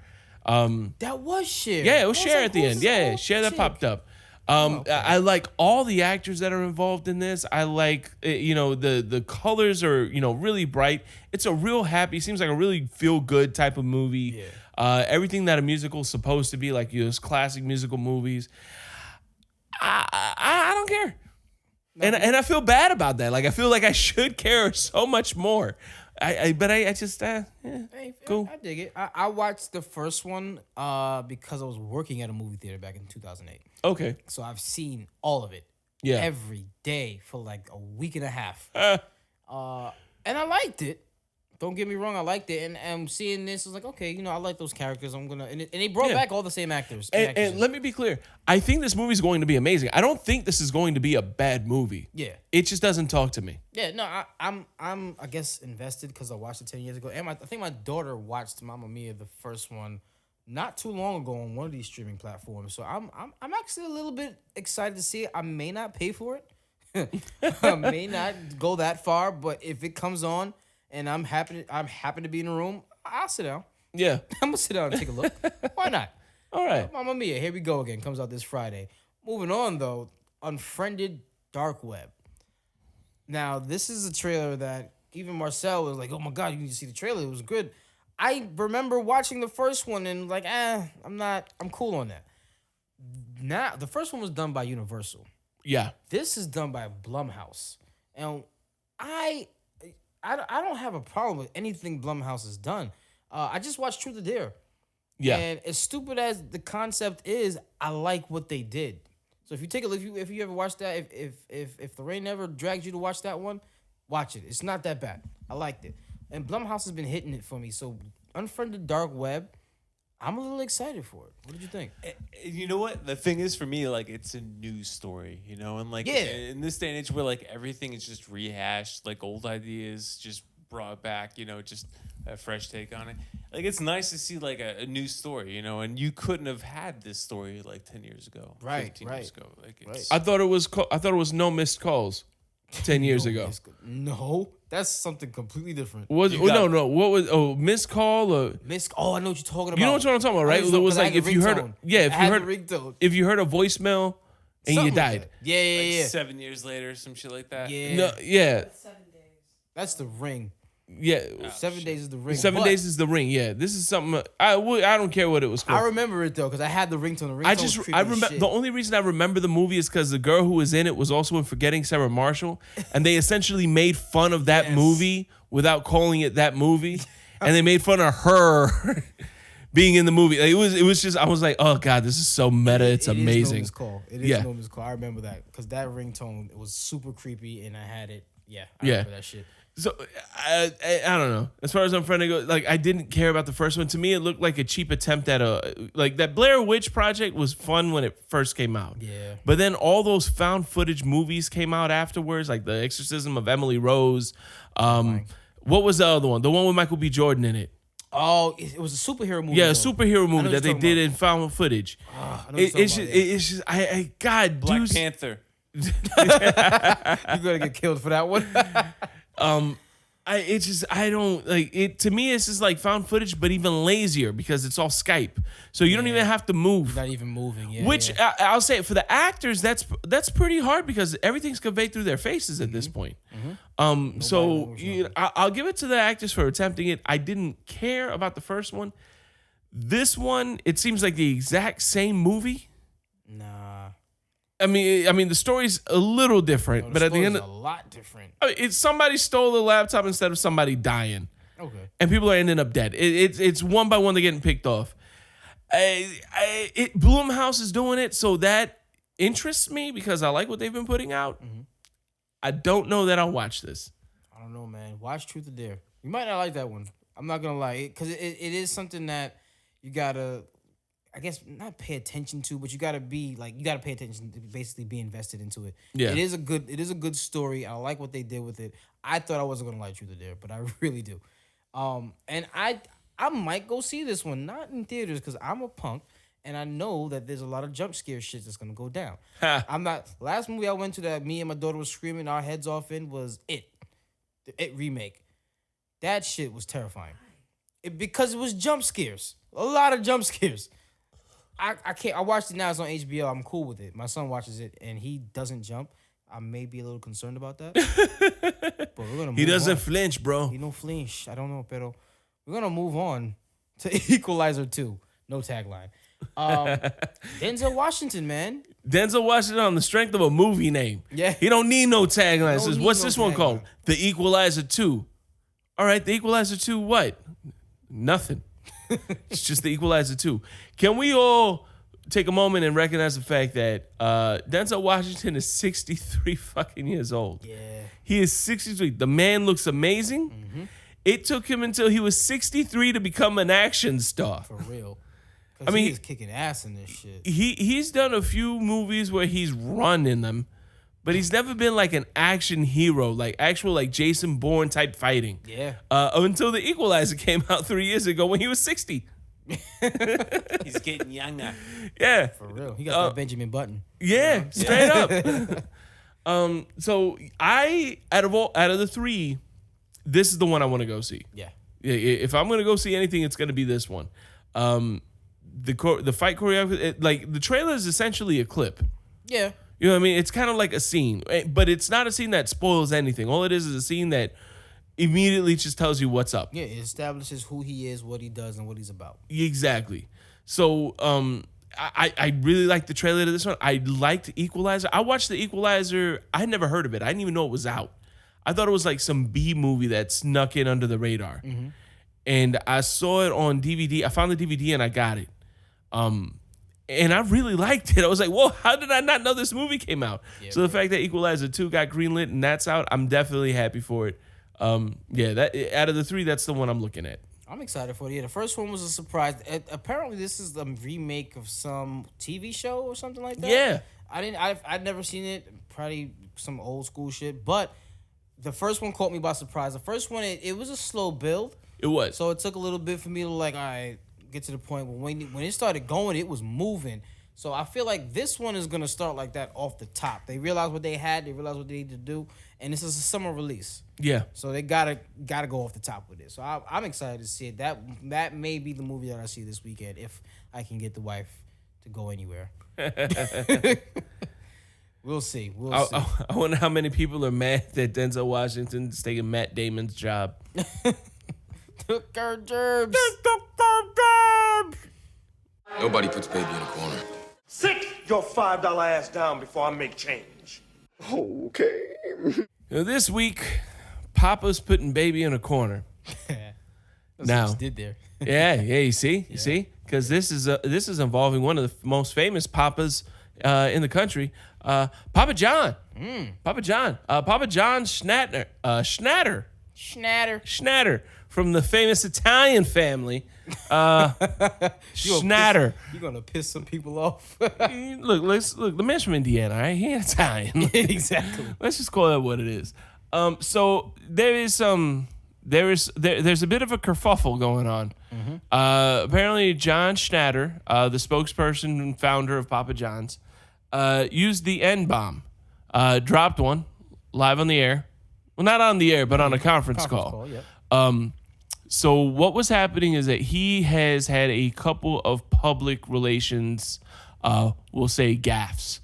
That was Cher. Yeah, it was I Cher like, at the who's end. this Yeah, old Cher that chick? popped up. Okay. I like all the actors that are involved in this. I like, the colors are, really bright. It's a real happy, seems like a really feel good type of movie. Yeah. Everything that a musical is supposed to be, like those classic musical movies. I don't care. And I feel bad about that. Like, I feel like I should care so much more. But I just, Hey, cool. I dig it. I watched the first one because I was working at a movie theater back in 2008. Okay. So I've seen all of it. Yeah. Every day for like a week and a half. Uh, And I liked it. Don't get me wrong, I liked it. And seeing this, I was like, okay, I like those characters. I'm gonna and they brought Yeah. back all the same actors. and let me be clear. I think this movie's going to be amazing. I don't think this is going to be a bad movie. Yeah. It just doesn't talk to me. Yeah, no, I'm I guess invested because I watched it 10 years ago. And I think my daughter watched Mamma Mia, the first one, not too long ago on one of these streaming platforms. So I'm actually a little bit excited to see it. I may not pay for it. I may not go that far, but if it comes on and I'm happy to be in the room, I'll sit down. Yeah. I'm gonna sit down and take a look. Why not? All right. Mamma Mia, here we go again. Comes out this Friday. Moving on though, Unfriended Dark Web. Now this is a trailer that even Marcel was like, "Oh my god, you need to see the trailer. It was good." I remember watching the first one and like, I'm cool on that. Now the first one was done by Universal. Yeah. This is done by Blumhouse, and I don't have a problem with anything Blumhouse has done. I just watched Truth or Dare. Yeah. And as stupid as the concept is, I like what they did. So if you take a look, if you ever watch that, if Lorraine ever dragged you to watch that one, watch it. It's not that bad. I liked it. And Blumhouse has been hitting it for me. So Unfriended Dark Web, I'm a little excited for it. What did you think? You know what? The thing is, for me, like, it's a news story, and like, Yeah. in this day and age where like everything is just rehashed, like old ideas just brought back, just a fresh take on it. Like, it's nice to see like a new story, and you couldn't have had this story like 10 years ago, Right, 15 right, years ago. Like, it's, I thought it was No Missed Calls 10 years ago. No, that's something completely different. Was You got- no. What was Missed Call or Oh, I know what you're talking about. you know what I'm talking about, right? It was like if you heard ringtone. if you heard a voicemail and Something you like died. that. Yeah. like 7 years later, some shit like that. Yeah. No, yeah. That's the ring. Yeah. 7 days is the ring. 7 But days is the ring. Yeah. This is something I don't care what it was I called. remember it though because I had the ringtone. The ringtone I was creepy as remember shit. the only reason I remember the movie is because the girl who was in it was also in Forgetting Sarah Marshall, and they essentially made fun of that Yes. movie without calling it that movie, and they made fun of her being in the movie. Like, it was just I was like, oh god, this is so meta. It's It is amazing. No Miss Call. It is Yeah. No Miss Call. I remember that because that ringtone it was super creepy and I had it. Yeah, I Yeah. remember that shit. So I don't know. As far as I'm trying to go, like I didn't care about the first one. To me, it looked like a cheap attempt at that Blair Witch Project was fun when it first came out. Yeah. But then all those found footage movies came out afterwards, like The Exorcism of Emily Rose. What was the other one? The one with Michael B. Jordan in it. Oh, it was a superhero movie. Yeah, a though. superhero I know movie what that they you're did talking in found footage. I know what you're It's talking just, about, it's just, I God, Black Deuce- Panther. yeah. You're gonna get killed for that one. I don't like it. To me, it's just like found footage, but even lazier because it's all Skype, so you don't even have to move. Not even moving. Yeah. Which yeah. I'll say for the actors, that's pretty hard because everything's conveyed through their faces at this point. So knows I'll give it to the actors for attempting it. I didn't care about the first one. This one, it seems like the exact same movie. Nah. I mean, the story's a little different, No, but at the end, story's a lot different. it's somebody stole the laptop instead of somebody dying. Okay. And people are ending up dead. It's one by one they're getting picked off. Blumhouse is doing it, so that interests me because I like what they've been putting out. I don't know that I'll watch this. I don't know, man. Watch Truth or Dare. You might not like that one. I'm not gonna lie, because it is something that you gotta, I guess, not pay attention to, but you gotta pay attention to basically be invested into it. Yeah. It is a good story. I like what they did with it. I thought I wasn't gonna like Truth or Dare, but I really do. And I might go see this one, not in theaters because I'm a punk, and I know that there's a lot of jump scare shit that's gonna go down. Ha. I'm not. Last movie I went to that me and my daughter was screaming our heads off in was It, the It remake. That shit was terrifying. Because it was jump scares, a lot of jump scares. I can't. I watched it now. It's on HBO. I'm cool with it. My son watches it and he doesn't jump. I may be a little concerned about that. But we're gonna. He move doesn't on. flinch, bro. He don't flinch. I don't know, pero we're gonna move on to Equalizer 2. No tagline. Denzel Washington, man. Denzel Washington on the strength of a movie name. Yeah. He don't need no tagline. Don't Says, need what's no this one called? tagline. The Equalizer 2. All right, The Equalizer 2 what? Nothing. It's just The Equalizer 2. Can we all take a moment and recognize the fact that Denzel Washington is 63 fucking years old? Yeah. He is 63. The man looks amazing. Mm-hmm. It took him until he was 63 to become an action star. For real. I mean, he's kicking ass in this shit. He's done a few movies where he's run in them, but he's never been like an action hero, like actual like Jason Bourne type fighting. Yeah. Until The Equalizer came out 3 years ago when he was 60. He's getting younger. Yeah. For real. He got that Benjamin Button. Yeah, straight up. So out of the three, this is the one I want to go see. Yeah. If I'm gonna go see anything, it's gonna be this one. The fight choreography, like the trailer is essentially a clip. Yeah. You know what I mean? It's kind of like a scene, but it's not a scene that spoils anything. All it is a scene that immediately just tells you what's up. Yeah, it establishes who he is, what he does, and what he's about. Exactly. So I really like the trailer to this one. I liked Equalizer. I watched the Equalizer. I had never heard of it. I didn't even know it was out. I thought it was like some B movie that snuck in under the radar. Mm-hmm. And I saw it on DVD. I found the DVD and I got it. And I really liked it. I was like, whoa, how did I not know this movie came out? Yeah, so the fact that Equalizer 2 got greenlit and that's out, I'm definitely happy for it. That out of the three, that's the one I'm looking at. I'm excited for it. Yeah, the first one was a surprise. Apparently, this is the remake of some TV show or something like that. Yeah. I'd never seen it. Probably some old school shit. But the first one caught me by surprise. The first one, it was a slow build. It was. So it took a little bit for me to like, all right, get to the point. But when it started going, it was moving. So I feel like this one is gonna start like that off the top. They realized what they had. They realized what they needed to do, and this is a summer release. Yeah. So they gotta go off the top with it. So I'm excited to see it. That may be the movie that I see this weekend if I can get the wife to go anywhere. We'll see. We'll see. I wonder how many people are mad that Denzel Washington's taking Matt Damon's job. Took our gerbs. Nobody puts baby in a corner. Sit your $5 ass down before I make change. Okay. This week, Papa's putting baby in a corner. That's Now. what you did there. Yeah, you see, because this is involving one of the most famous papas in the country, Papa John. Papa John Schnatter from the famous Italian family, Schnatter. You're gonna piss some people off. Look, the man's from Indiana, all right? He ain't Italian. Exactly. Let's just call that what it is. So there's a bit of a kerfuffle going on. Mm-hmm. Apparently, John Schnatter, the spokesperson and founder of Papa John's, used the N-bomb, dropped one live on the air. Well, not on the air, but on a conference call. Yep. So what was happening is that he has had a couple of public relations, we'll say gaffes,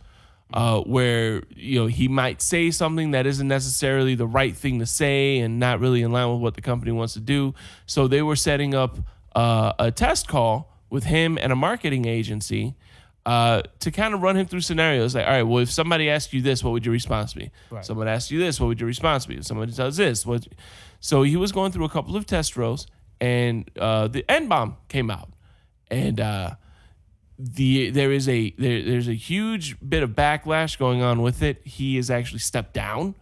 where he might say something that isn't necessarily the right thing to say and not really in line with what the company wants to do. So they were setting up a test call with him and a marketing agency to kind of run him through scenarios. Like, all right, well, if somebody asks you this, what would your response be? Right. Someone asks you this, what would your response be? If somebody does this, So he was going through a couple of test rows, and the N-bomb came out, and there's a huge bit of backlash going on with it. He has actually stepped down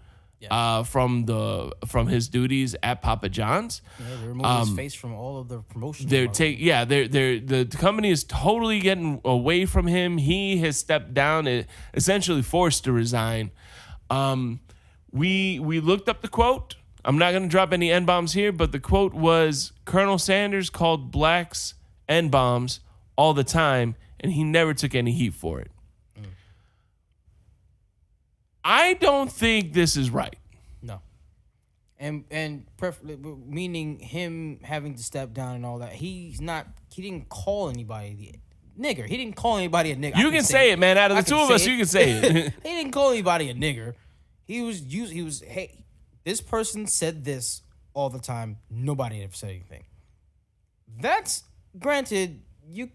from his duties at Papa John's. Yeah, they removed his face from all of the promotions. The company is totally getting away from him. He has stepped down, essentially forced to resign. We looked up the quote. I'm not going to drop any N-bombs here, but the quote was, Colonel Sanders called blacks N-bombs all the time, and he never took any heat for it. I don't think this is right. No. Meaning him having to step down and all that. He didn't call anybody the nigger. He didn't call anybody a nigger. You can say it, man. Out of the two of us, you can say it. He didn't call anybody a nigger. He was hey, this person said this all the time. Nobody ever said anything. That's granted. You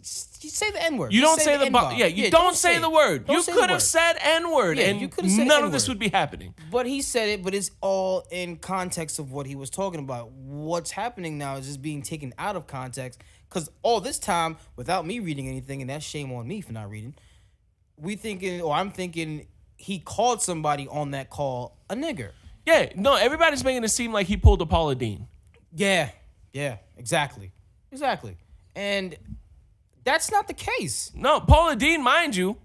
say the N-word. You don't say the N-bomb. you don't say the word. You could have said N-word, Yeah, and you could have said none of N-word. this would be happening. But he said it, but it's all in context of what he was talking about. What's happening now is just being taken out of context. Because all this time, without me reading anything, and that's shame on me for not reading, I'm thinking he called somebody on that call a nigger. Yeah, no, everybody's making it seem like he pulled a Paula Deen. Yeah, exactly. And that's not the case. No, Paula Deen, mind you,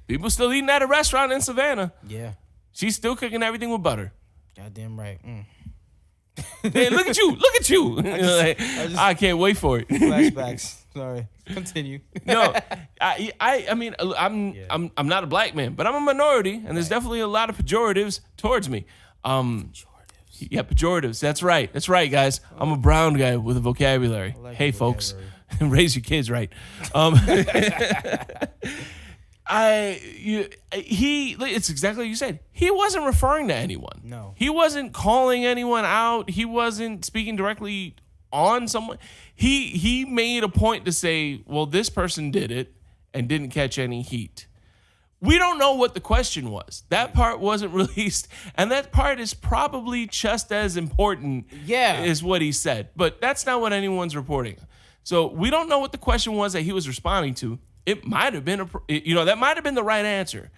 people still eating at a restaurant in Savannah. Yeah, She's still cooking everything with butter. goddamn right. Hey, look at you. I can't wait for it. Flashbacks. Sorry. Continue. No, I mean, I'm not a black man, but I'm a minority, and there's definitely a lot of pejoratives towards me. Yeah, pejoratives. That's right, guys. I'm a brown guy with a vocabulary. like Hey, your folks, vocabulary. raise your kids right. It's exactly what you said. He wasn't referring to anyone. No. He wasn't calling anyone out. He wasn't speaking directly on someone. He made a point to say, well, this person did it and didn't catch any heat. We don't know what the question was. That part wasn't released, and that part is probably just as important as what he said. But that's not what anyone's reporting. So we don't know what the question was that he was responding to. It might have been, that might have been the right answer.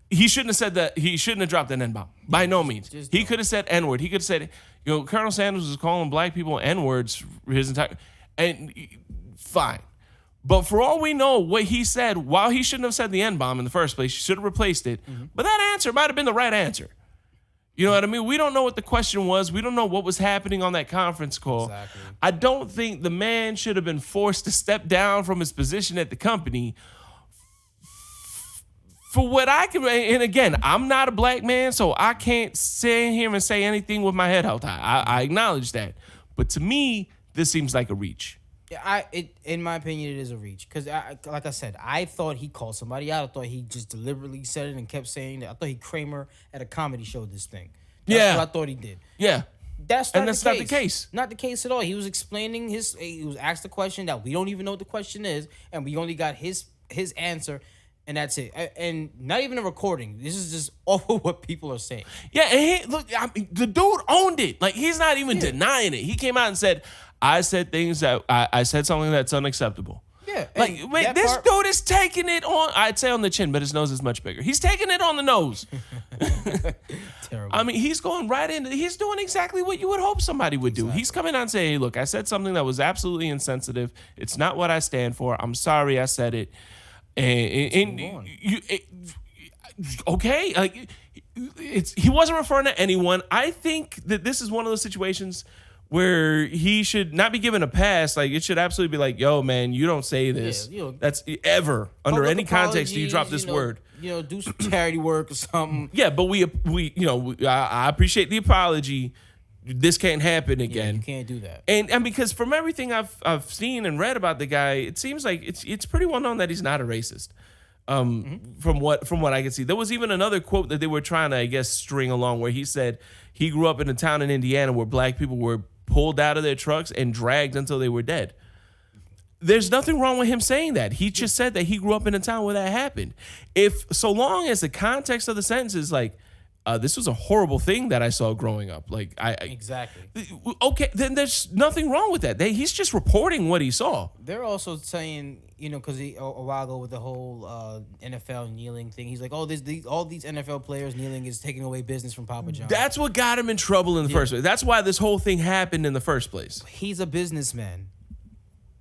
He shouldn't have said that. He shouldn't have dropped an N-bomb. By no means. He could have said N-word. He could have said, Colonel Sanders was calling black people N-words his entire, and fine. But for all we know, what he said, while he shouldn't have said the N-bomb in the first place, he should have replaced it. Mm-hmm. But that answer might have been the right answer. You know what I mean? We don't know what the question was. We don't know what was happening on that conference call. Exactly. I don't think the man should have been forced to step down from his position at the company for what I can. And again, I'm not a black man, so I can't sit here and say anything with my head held high. I acknowledge that. But to me, this seems like a reach. Yeah, in my opinion, it is a reach. Because, like I said, I thought he called somebody out. I thought he just deliberately said it and kept saying that. I thought he Kramer at a comedy show this thing. That's what I thought he did. Yeah. That's not the case. Not the case at all. He was explaining he was asked a question that we don't even know what the question is, and we only got his answer, and that's it. And not even a recording. This is just all what people are saying. Yeah, and the dude owned it. Like, he's not even denying it. He came out and said, I said things that I said something that's unacceptable. Yeah. Like, wait, this dude is taking it on, I'd say on the chin, but his nose is much bigger. He's taking it on the nose. Terrible. I mean, he's going right into, he's doing exactly what you would hope somebody would do. He's coming out and saying, hey, look, I said something that was absolutely insensitive. It's not what I stand for. I'm sorry I said it. Okay, like, he wasn't referring to anyone. I think that this is one of those situations where he should not be given a pass. Like, it should absolutely be like, yo, man, you don't say this. That's ever, under any context, do you drop this word. Do some charity work or something. Yeah, but I appreciate the apology. This can't happen again. You can't do that. And because from everything I've seen and read about the guy, it seems like it's pretty well known that he's not a racist. From what I can see. There was even another quote that they were trying to, I guess, string along where he said he grew up in a town in Indiana where black people were pulled out of their trucks and dragged until they were dead. There's nothing wrong with him saying that. He just said that he grew up in a town where that happened. So long as the context of the sentence is like, this was a horrible thing that I saw growing up. Like, Exactly. Okay, then there's nothing wrong with that. He's just reporting what he saw. They're also saying, because a while ago with the whole NFL kneeling thing, he's like, all these NFL players kneeling is taking away business from Papa John. That's what got him in trouble in the first place. That's why this whole thing happened in the first place. He's a businessman.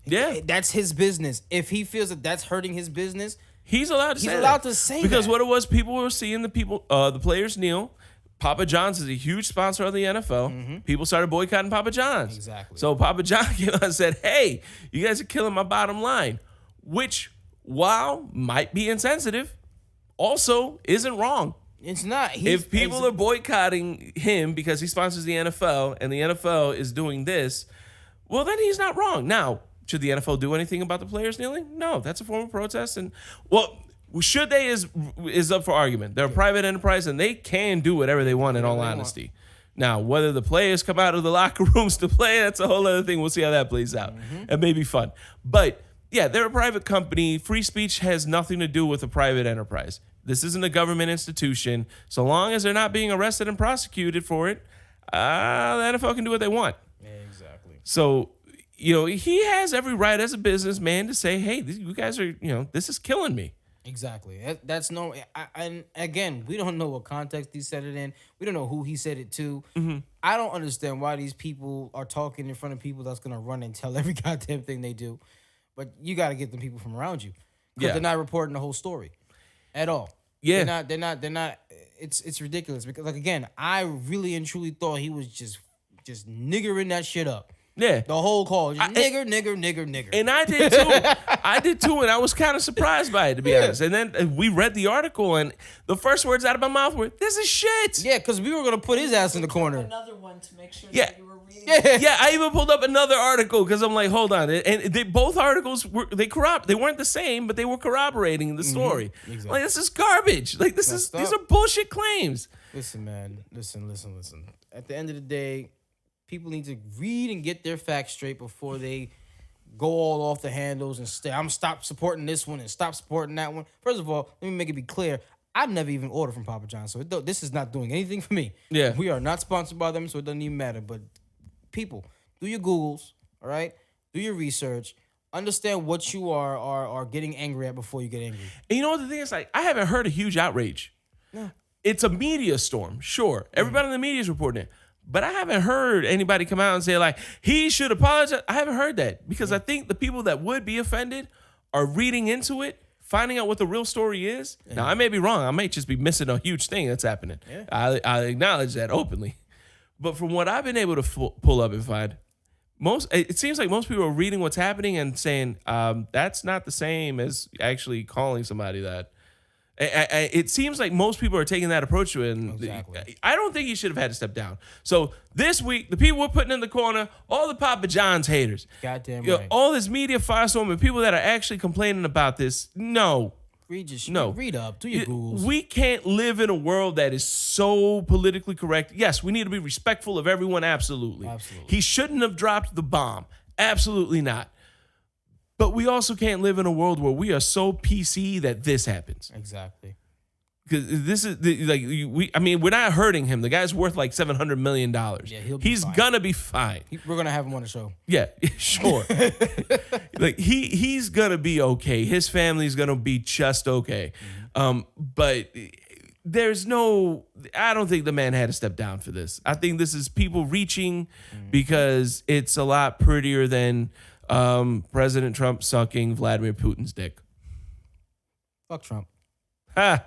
Yeah. That's his business. If he feels that that's hurting his business, he's allowed to say that. He's allowed to say because that. what it was, people were seeing the players kneel. Papa John's is a huge sponsor of the NFL. People started boycotting Papa John's. Exactly. So Papa John came out and said, hey, you guys are killing my bottom line, which, while might be insensitive, also isn't wrong. It's not. If people are boycotting him because he sponsors the NFL and the NFL is doing this, well, then he's not wrong. Now, should the NFL do anything about the players kneeling? No, that's a form of protest. And, well, should they is up for argument. They're a private enterprise, and they can do whatever they want in all honesty. Now, whether the players come out of the locker rooms to play, that's a whole other thing. We'll see how that plays out. It may be fun. But, yeah, they're a private company. Free speech has nothing to do with a private enterprise. This isn't a government institution. So long as they're not being arrested and prosecuted for it, the NFL can do what they want. Yeah, exactly. So, he has every right as a businessman to say, hey, you guys are, this is killing me. Exactly. That's no. And again, we don't know what context he said it in. We don't know who he said it to. I don't understand why these people are talking in front of people that's gonna run and tell every goddamn thing they do. But you got to get the people from around you, because they're not reporting the whole story at all. Yeah, they're not. It's ridiculous because, like, again, I really and truly thought he was just niggering that shit up. Yeah. The whole call. Just nigger. And I did too. And I was kind of surprised by it, to be honest. And then we read the article, and the first words out of my mouth were, this is shit. Yeah, because we were going to put his ass in the corner. Another one to make sure Yeah. that you were reading. Yeah, I even pulled up another article because I'm like, hold on. And both articles, they weren't the same, but they were corroborating the story. Exactly. Like, this is garbage. Like, these are bullshit claims. Listen, man. Listen. At the end of the day, people need to read and get their facts straight before they go all off the handles and stay. I'm stop supporting this one and stop supporting that one. First of all, let me make it be clear. I've never even ordered from Papa John's, so this is not doing anything for me. Yeah. We are not sponsored by them, so it doesn't even matter. But people, do your Googles, all right? Do your research. Understand what you are getting angry at before you get angry. And you know what the thing is? Like, I haven't heard a huge outrage. Yeah. It's a media storm, sure. Everybody in the media is reporting it. But I haven't heard anybody come out and say, like, he should apologize. I haven't heard that, because I think the people that would be offended are reading into it, finding out what the real story is. Now, I may be wrong. I may just be missing a huge thing that's happening. Yeah. I acknowledge that openly. But from what I've been able to pull up and find, it seems like most people are reading what's happening and saying, that's not the same as actually calling somebody that. It seems like most people are taking that approach to it. And exactly. I don't think he should have had to step down. So this week, the people we're putting in the corner, all the Papa John's haters, goddamn right, all this media firestorm and people that are actually complaining about this, no. Read up, do your Googles. We can't live in a world that is so politically correct. Yes, we need to be respectful of everyone, absolutely. He shouldn't have dropped the bomb. Absolutely not. But we also can't live in a world where we are so PC that this happens. Exactly. Because this is we're not hurting him. The guy's worth like $700 million. Yeah, he's fine. Gonna be fine. We're gonna have him on the show. Yeah, sure. Like he's gonna be okay. His family's gonna be just okay. But I don't think the man had to step down for this. I think this is people reaching because it's a lot prettier than President Trump sucking Vladimir Putin's dick. Fuck Trump. Ha.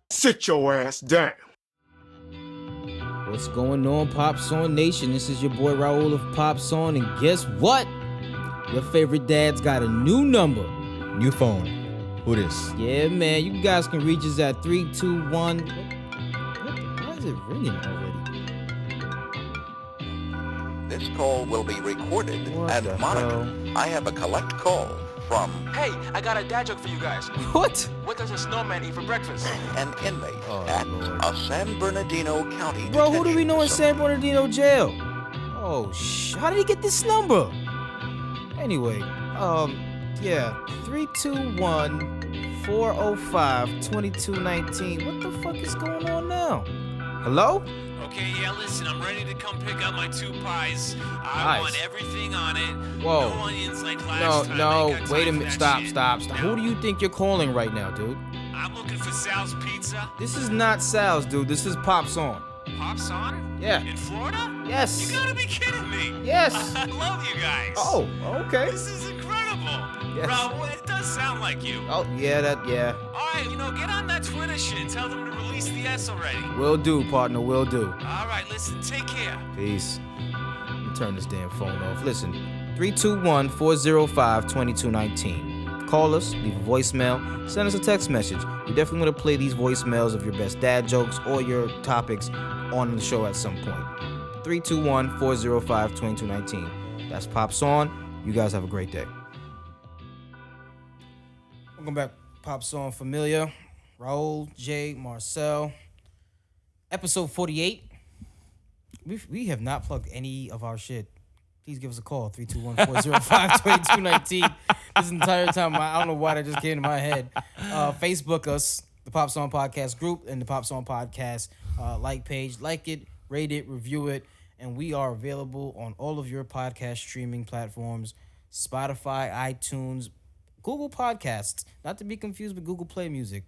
Sit your ass down. What's going on, Pop Song Nation? This is your boy Raul of Pop Song, and guess what? Your favorite dad's got a new number. New phone. Who this? Yeah, man. You guys can reach us at 321. Why is it ringing already? This call will be recorded What and the monitored. hell? I have a collect call from Hey, I got a dad joke for you guys. What? What does a snowman eat for breakfast? an inmate at Lord. a San Bernardino County Bro, who do we detention know in facility. San Bernardino jail? Oh, how did he get this number? Anyway, yeah, 321-405-2219. What the fuck is going on now? Hello? Okay, yeah, listen, I'm ready to come pick up my 2 pies. I Nice. want everything on it. Whoa. No onions like last time. No, I ain't got wait a time for minute. that Stop. shit. Who do you think you're calling right now, dude? I'm looking for Sal's Pizza. This is not Sal's, dude. This is Pop's on. Pop's on? Yeah. In Florida? Yes. You gotta be kidding me. Yes. I love you guys. Oh, okay. This is incredible. Yes. Raul, it does sound like you. Oh, yeah, yeah. All right, get on that Twitter shit and tell them to release the S already. Will do, partner, will do. All right, listen, take care. Peace. Let me turn this damn phone off. Listen, 321-405-2219. Call us, leave a voicemail, send us a text message. We definitely want to play these voicemails of your best dad jokes or your topics on the show at some point. 321-405-2219. That's Pop's on. You guys have a great day. Welcome back, Pop's on Familia. Raul, Jay, Marcel. Episode 48. We have not plugged any of our shit. Please give us a call, 321-405-2219. This entire time, I don't know why that just came to my head. Facebook us, the Pop's On Podcast group, and the Pop's On Podcast like page. Like it, rate it, review it, and we are available on all of your podcast streaming platforms, Spotify, iTunes, Google Podcasts, not to be confused with Google Play Music.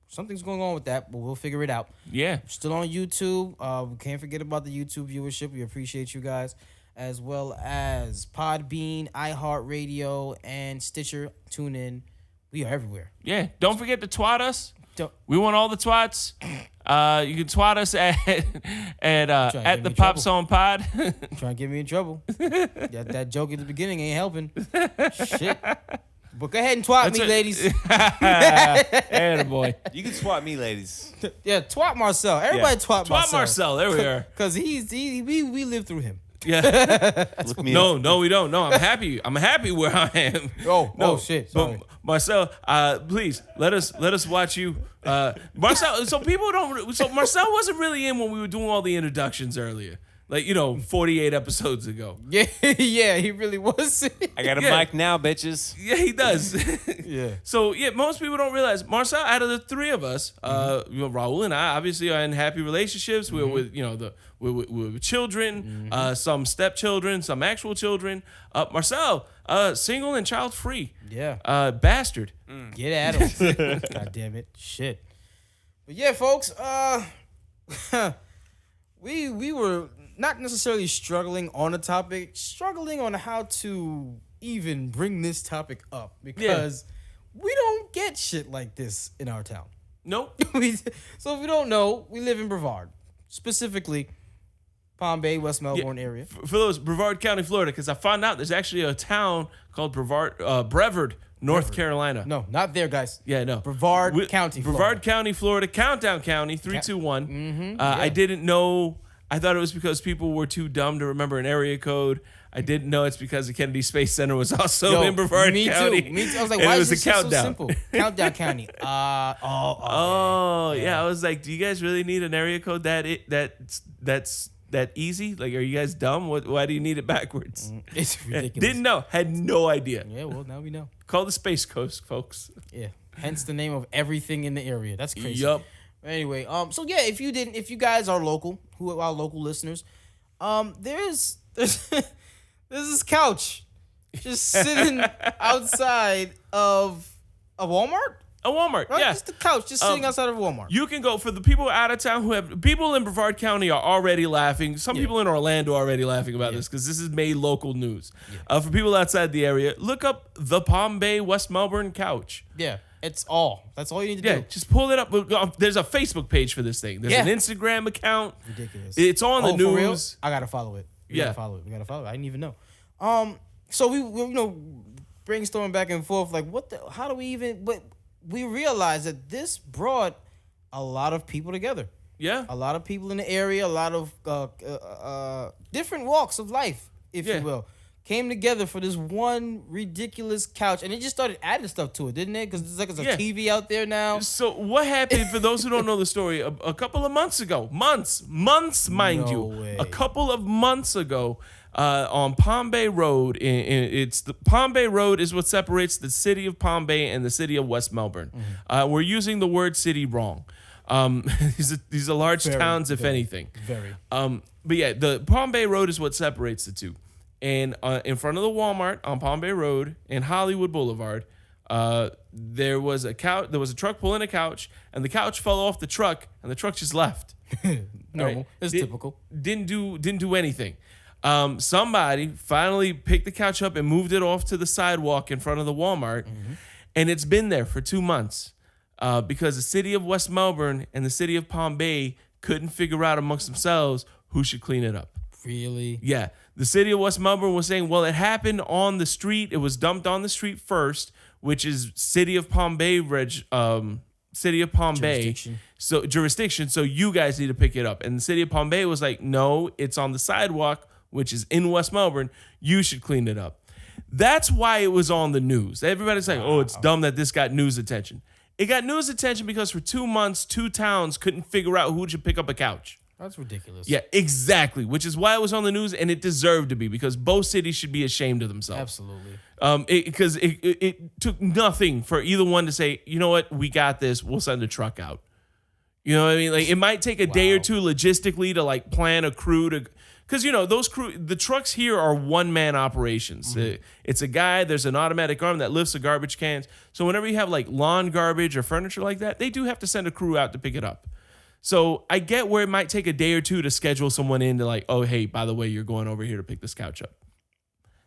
Something's going on with that, but we'll figure it out. Yeah. Still on YouTube. We can't forget about the YouTube viewership. We appreciate you guys. As well as Podbean, iHeartRadio, and Stitcher. Tune in. We are everywhere. Yeah. Don't forget to twat us. Don't. We want all the twats. You can twat us at the Pop Song Pod. Trying to get me in trouble. that joke at the beginning ain't helping. Shit. But go ahead and twat me, ladies. Attaboy. You can swap me, ladies. Yeah, twat Marcel. Everybody twat Marcel. Twat Marcel. There we are. Because we live through him. Yeah. Look me No, up. no, we don't. No, I'm happy. I'm happy where I am. Oh shit. Sorry. But Marcel, please let us watch you. Marcel. So people don't. So Marcel wasn't really in when we were doing all the introductions earlier. 48 episodes ago. Yeah, he really was. I got a Yeah. mic now, bitches. Yeah, he does. Yeah. So most people don't realize Marcel, out of the three of us, Raul and I obviously are in happy relationships. We're with we're with children, some stepchildren, some actual children. Marcel, single and child free. Yeah. Bastard. Get at him. God damn it. Shit. But yeah, folks, we were not necessarily struggling on a topic, struggling on how to even bring this topic up because we don't get shit like this in our town. Nope. So if you don't know, we live in Brevard, specifically Palm Bay, West Melbourne area. For those, Brevard County, Florida, because I found out there's actually a town called Brevard, North Carolina. No, not there, guys. Yeah, no. Brevard County, Florida. Brevard County, Florida. Countdown County, 321. I didn't know. I thought it was because people were too dumb to remember an area code. I didn't know it's because the Kennedy Space Center was also in Brevard County. Me too. I was like, And why it is was this a so countdown. simple? Countdown County. Yeah. I was like, do you guys really need an area code that's that easy? Like, are you guys dumb? Why do you need it backwards? It's ridiculous. Didn't know. Had no idea. Yeah, well, now we know. Call the Space Coast, folks. Yeah. Hence the name of everything in the area. That's crazy. Yup. Anyway, so yeah, if you guys are local, who are our local listeners, there's this couch just sitting outside of a Walmart. A Walmart, Right? yeah. Just the couch just sitting outside of a Walmart. You can go for the people out of town who have people in Brevard County are already laughing. Some people in Orlando are already laughing about this because this is made local news. For people outside the area, look up the Palm Bay, West Melbourne couch. Yeah, that's all you need to Yeah, do. just pull it up. There's a Facebook page for this thing. There's an Instagram account. Ridiculous. It's on the For real? news. I gotta follow it. We Yeah. gotta follow it. I didn't even know. So we brainstorming back and forth like how do we even? But we realized that this brought a lot of people together. Yeah. A lot of people in the area, a lot of different walks of life, if you will, came together for this one ridiculous couch, and it just started adding stuff to it, didn't it? Because there's a TV out there now. So what happened, for those who don't know the story, a couple of months ago, months, mind you, way. a couple of months ago, on Palm Bay Road, it's the Palm Bay Road is what separates the city of Palm Bay and the city of West Melbourne. We're using the word city wrong. These are large towns, if anything. Very. But yeah, the Palm Bay Road is what separates the two. And in front of the Walmart on Palm Bay Road and Hollywood Boulevard, there was a couch. There was a truck pulling a couch, and the couch fell off the truck, and the truck just left. Normal. Right? It's typical. Didn't do anything. Somebody finally picked the couch up and moved it off to the sidewalk in front of the Walmart, and it's been there for 2 months because the city of West Melbourne and the city of Palm Bay couldn't figure out amongst themselves who should clean it up. Really? Yeah. The city of West Melbourne was saying, well, it happened on the street. It was dumped on the street first, which is city of Palm Bay, city of Palm Bay. So jurisdiction. So you guys need to pick it up. And the city of Palm Bay was like, no, it's on the sidewalk, which is in West Melbourne. You should clean it up. That's why it was on the news. Everybody's like, oh, it's dumb that this got news attention. It got news attention because for 2 months, 2 towns couldn't figure out who should pick up a couch. That's ridiculous. Yeah, exactly. Which is why it was on the news, and it deserved to be because both cities should be ashamed of themselves. Absolutely. Because it took nothing for either one to say, you know what, we got this. We'll send a truck out. You know what I mean? Like it might take a day or two logistically to like plan a crew to, because you know the trucks here are one-man operations. It's a guy. There's an automatic arm that lifts the garbage cans. So whenever you have like lawn garbage or furniture like that, they do have to send a crew out to pick it up. So I get where it might take a day or two to schedule someone in to like, oh, hey, by the way, you're going over here to pick this couch up.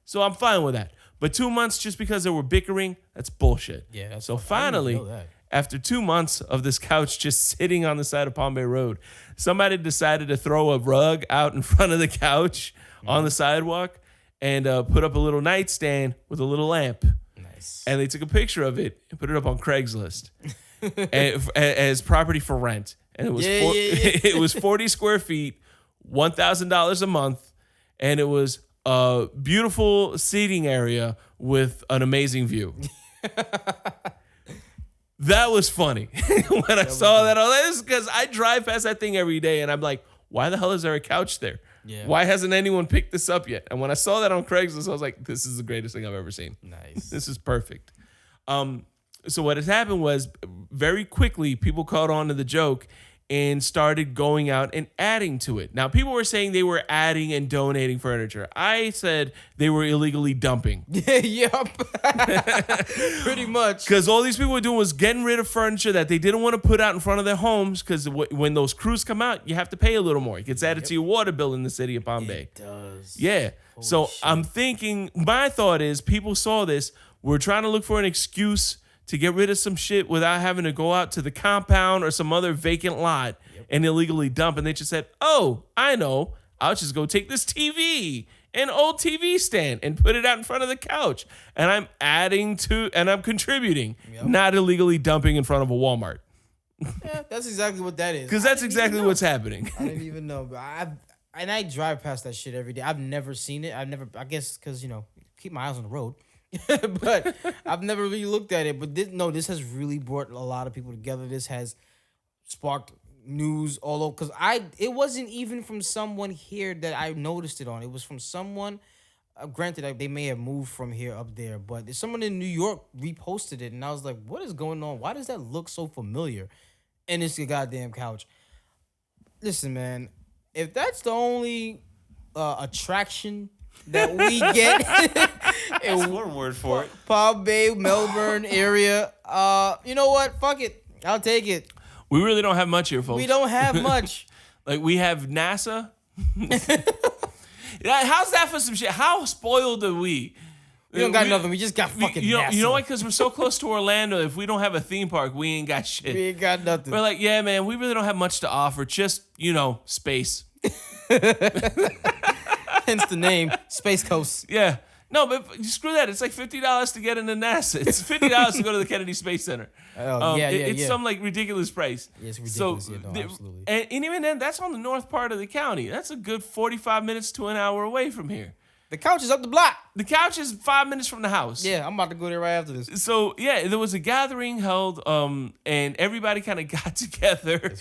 So I'm fine with that. But 2 months just because they were bickering, that's bullshit. Yeah. So finally, after 2 months of this couch just sitting on the side of Palm Bay Road, somebody decided to throw a rug out in front of the couch on the sidewalk and put up a little nightstand with a little lamp. Nice. And they took a picture of it and put it up on Craigslist as property for rent. And it was it was 40 square feet, $1,000 a month, and it was a beautiful seating area with an amazing view. That was funny. When I saw that, I was because I drive past that thing every day, and I'm like, why the hell is there a couch there? Yeah. Why hasn't anyone picked this up yet? And when I saw that on Craigslist, I was like, this is the greatest thing I've ever seen. Nice. This is perfect. So what has happened was very quickly people caught on to the joke and started going out and adding to it. Now, people were saying they were adding and donating furniture. I said they were illegally dumping. Yup. Pretty much. Because all these people were doing was getting rid of furniture that they didn't want to put out in front of their homes because when those crews come out, you have to pay a little more. It gets added to your water bill in the city of Palm Bay. It does. Yeah. Holy shit. I'm thinking, my thought is people saw this, were trying to look for an excuse to get rid of some shit without having to go out to the compound or some other vacant lot and illegally dump. And they just said, oh, I know. I'll just go take this TV, an old TV stand, and put it out in front of the couch. And I'm adding to, and I'm contributing, not illegally dumping in front of a Walmart. Yeah, that's exactly what that is. Because that's exactly what's happening. I didn't even know. But I drive past that shit every day. I've never seen it. I guess because, keep my eyes on the road. But I've never really looked at it. But this has really brought a lot of people together. This has sparked news all over. Because it wasn't even from someone here that I noticed it on. It was from someone. Granted, they may have moved from here up there, but someone in New York reposted it, and I was like, "What is going on? Why does that look so familiar?" And it's a goddamn couch. Listen, man, if that's the only attraction that we get. That's one word for it. Palm Bay, Melbourne area. You know what? Fuck it. I'll take it. We really don't have much here, folks. We don't have much. Like, we have NASA. How's that for some shit? How spoiled are we? We don't got nothing. We just got fucking NASA. You know what? Because we're so close to Orlando, if we don't have a theme park, we ain't got shit. We ain't got nothing. We're like, yeah, man, we really don't have much to offer. Just, space. Hence the name, Space Coast. Yeah. No, but screw that. It's like $50 to get into NASA. It's $50 to go to the Kennedy Space Center. It's some like ridiculous price. Yeah, it's ridiculous. So, absolutely. And even then, that's on the north part of the county. That's a good 45 minutes to an hour away from here. The couch is up the block. The couch is 5 minutes from the house. Yeah, I'm about to go there right after this. So yeah, there was a gathering held, and everybody kind of got together,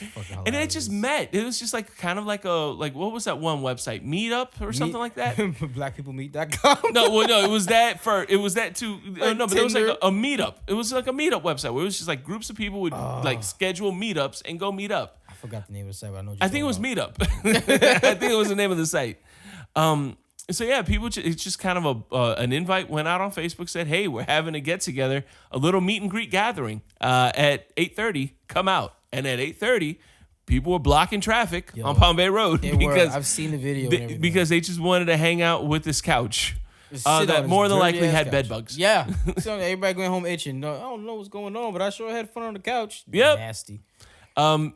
and they just met. It was just like kind of like what was that one website, Meetup or something like that? Blackpeoplemeet.com. No, it was that too. Like no, but it was like Tinder? a meetup. It was like a meetup website where it was just like groups of people would like schedule meetups and go meet up. I forgot the name of the site, but I know. What I think it was Meetup. I think it was the name of the site. So yeah, it's just kind of an invite went out on Facebook, said, hey, we're having a get together, a little meet and greet gathering at 8:30. Come out. And at 8:30, people were blocking traffic on Palm Bay Road because I've seen the video. Because they just wanted to hang out with this couch that more than likely had bed bugs. Yeah, so everybody going home itching. No, I don't know what's going on, but I sure had fun on the couch. Yep. Nasty. I'm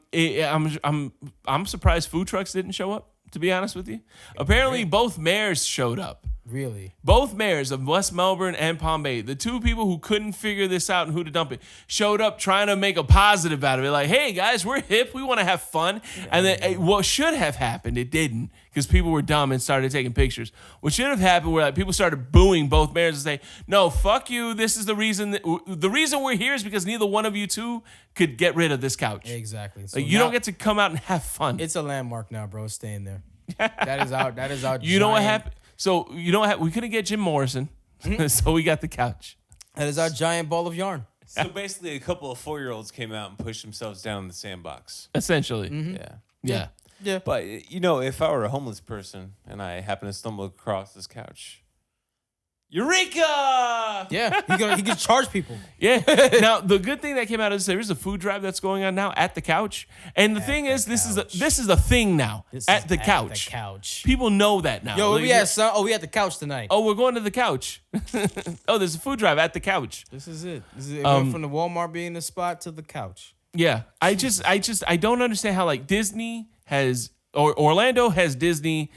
surprised food trucks didn't show up, to be honest with you. Apparently, both mayors showed up. Really? Both mayors of West Melbourne and Palm Bay, the two people who couldn't figure this out and who to dump it, showed up trying to make a positive out of it. Like, hey, guys, we're hip. We want to have fun. And then what should have happened, it didn't, because people were dumb and started taking pictures. What should have happened were like people started booing both mayors and say, no, fuck you. This is the reason. The reason we're here is because neither one of you two could get rid of this couch. Exactly. So Like, you don't get to come out and have fun. It's a landmark now, bro. It's staying there. That is our You know what happened? So, we couldn't get Jim Morrison, so we got the couch. That is our giant ball of yarn. So basically, a couple of 4-year-olds came out and pushed themselves down in the sandbox. Essentially. Yeah. Yeah. But, if I were a homeless person and I happen to stumble across this couch, Eureka! Yeah, he can charge people. Yeah. Now, the good thing that came out is there is a food drive that's going on now at the couch. And the thing is, this is a thing now. At the couch. People know that now. Yo, we had the couch tonight. Oh, we're going to the couch. Oh, there's a food drive at the couch. This is it. It went from the Walmart being the spot to the couch. Yeah. I don't understand how like Disney has or Orlando has Disney.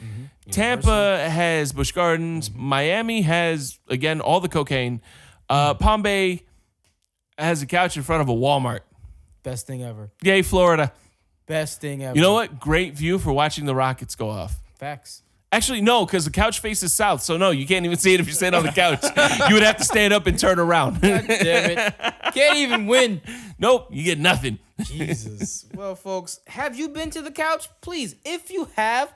Tampa has Busch Gardens. Miami has, again, all the cocaine. Palm Bay has a couch in front of a Walmart. Best thing ever. Yay, Florida. Best thing ever. You know what? Great view for watching the Rockets go off. Facts. Actually, no, because the couch faces south. So, no, you can't even see it if you stand on the couch. You would have to stand up and turn around. God damn it. Can't even win. Nope, you get nothing. Jesus. Well, folks, have you been to the couch? Please, if you have,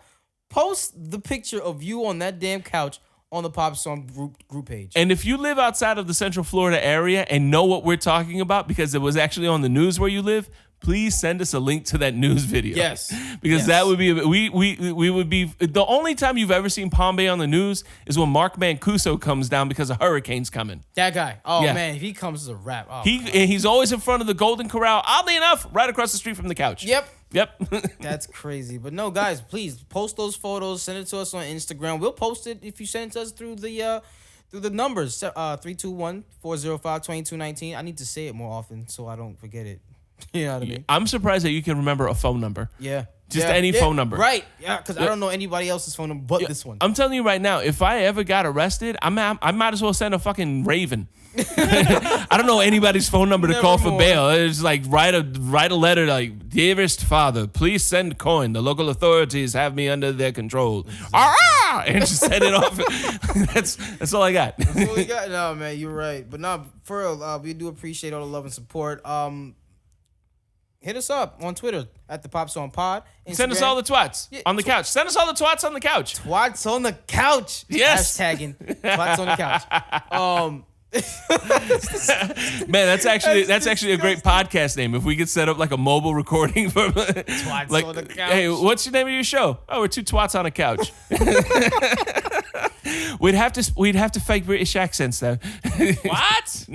post the picture of you on that damn couch on the Pop Song group page. And if you live outside of the Central Florida area and know what we're talking about because it was actually on the news where you live, please send us a link to that news video. Yes. Because that would be, we would be, the only time you've ever seen Palm Bay on the news is when Mark Mancuso comes down because a hurricane's coming. That guy. Oh, Yeah. man, if he comes, it's a wrap. Oh, He's always in front of the Golden Corral, oddly enough, right across the street from the couch. Yep. Yep. That's crazy. But no, guys, please post those photos. Send it to us on Instagram. We'll post it if you send it to us through the numbers. 321-405-2219. I need to say it more often so I don't forget it. You know what I mean? I'm surprised that you can remember a phone number. Yeah. Just any phone number. Right. Yeah, because I don't know anybody else's phone number but this one. I'm telling you right now, if I ever got arrested, I might as well send a fucking raven. I don't know anybody's phone number to call for bail. It's like write a letter like, dearest father, please send coin. The local authorities have me under their control. And just send it off. That's all I got. That's all we got. No, man, you're right. But no, for real, we do appreciate all the love and support. Hit us up on Twitter at the Pop Song Pod. Instagram. Send us all the twats on the couch. Send us all the twats on the couch. Twats on the couch. Yes. Hashtagging twats on the couch. Man, that's actually a great podcast name. If we could set up like a mobile recording for Twats like, on the couch. Hey, what's your name of your show? Oh, we're two twats on a couch. We'd have to fake British accents though. What?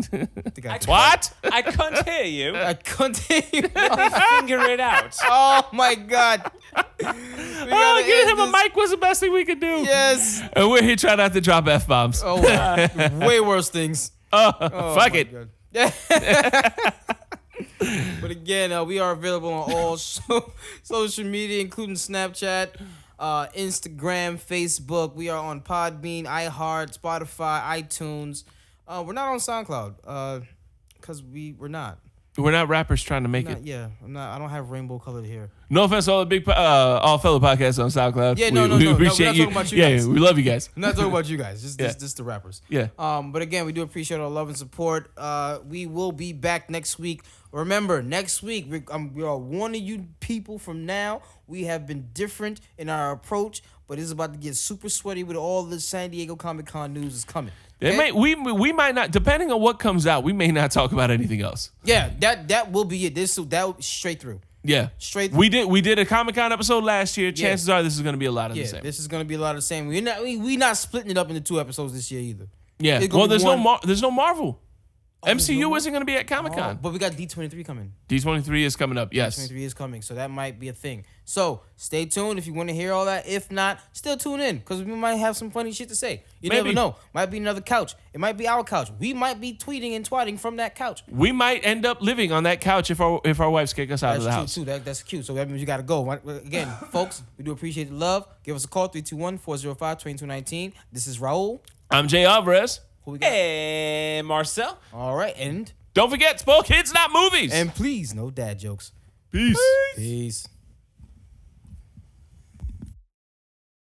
What? I can't hear you. I couldn't hear you. Figure it out. Oh my God. Oh, giving him a mic was the best thing we could do. Yes. And we're here trying not to drop F-bombs. Oh, wow. Way worse things. Fuck it. But again, we are available on all social media, including Snapchat, Instagram, Facebook. We are on Podbean, iHeart, Spotify, iTunes. We're not on SoundCloud because we're not. We're not rappers trying to make it. Yeah, I'm not. I don't have rainbow colored hair. No offense to all the big, all fellow podcasts on SoundCloud. Yeah, we no. appreciate We're not you. talking about you guys. We love you guys. I'm not talking about you guys. Yeah. Just the rappers. Yeah. But again, we do appreciate our love and support. We will be back next week. Remember, next week we are warning you people from now. We have been different in our approach, but it's about to get super sweaty with all the San Diego Comic-Con news is coming. Okay? We might not, depending on what comes out, we may not talk about anything else. Yeah, that will be it. That straight through. Yeah, Straight. We did a Comic-Con episode last year. Chances are this is going to be a lot of the same. This is gonna be a lot of the same. We not splitting it up into 2 episodes this year either. Yeah. It's gonna Well, be there's no Marvel. there's MCU no Mar- isn't going to be at Comic-Con. But we got D23 coming. D23 is coming up. Yes. D23 is coming, so that might be a thing. So stay tuned if you want to hear all that. If not, still tune in because we might have some funny shit to say. You never Maybe. know. Might be another couch. It might be our couch. We might be tweeting and twatting from that couch. We might end up living on that couch if our wives kick us out of the That's house. true too. That's cute. So that means you got to go. Again, folks, we do appreciate the love. Give us a call 321-405-2219. This is Raul. I'm Jay Alvarez. Who we got? Hey, Marcel. All right, and Don't forget, spoil kids, not movies. please, no dad jokes. Peace. Peace.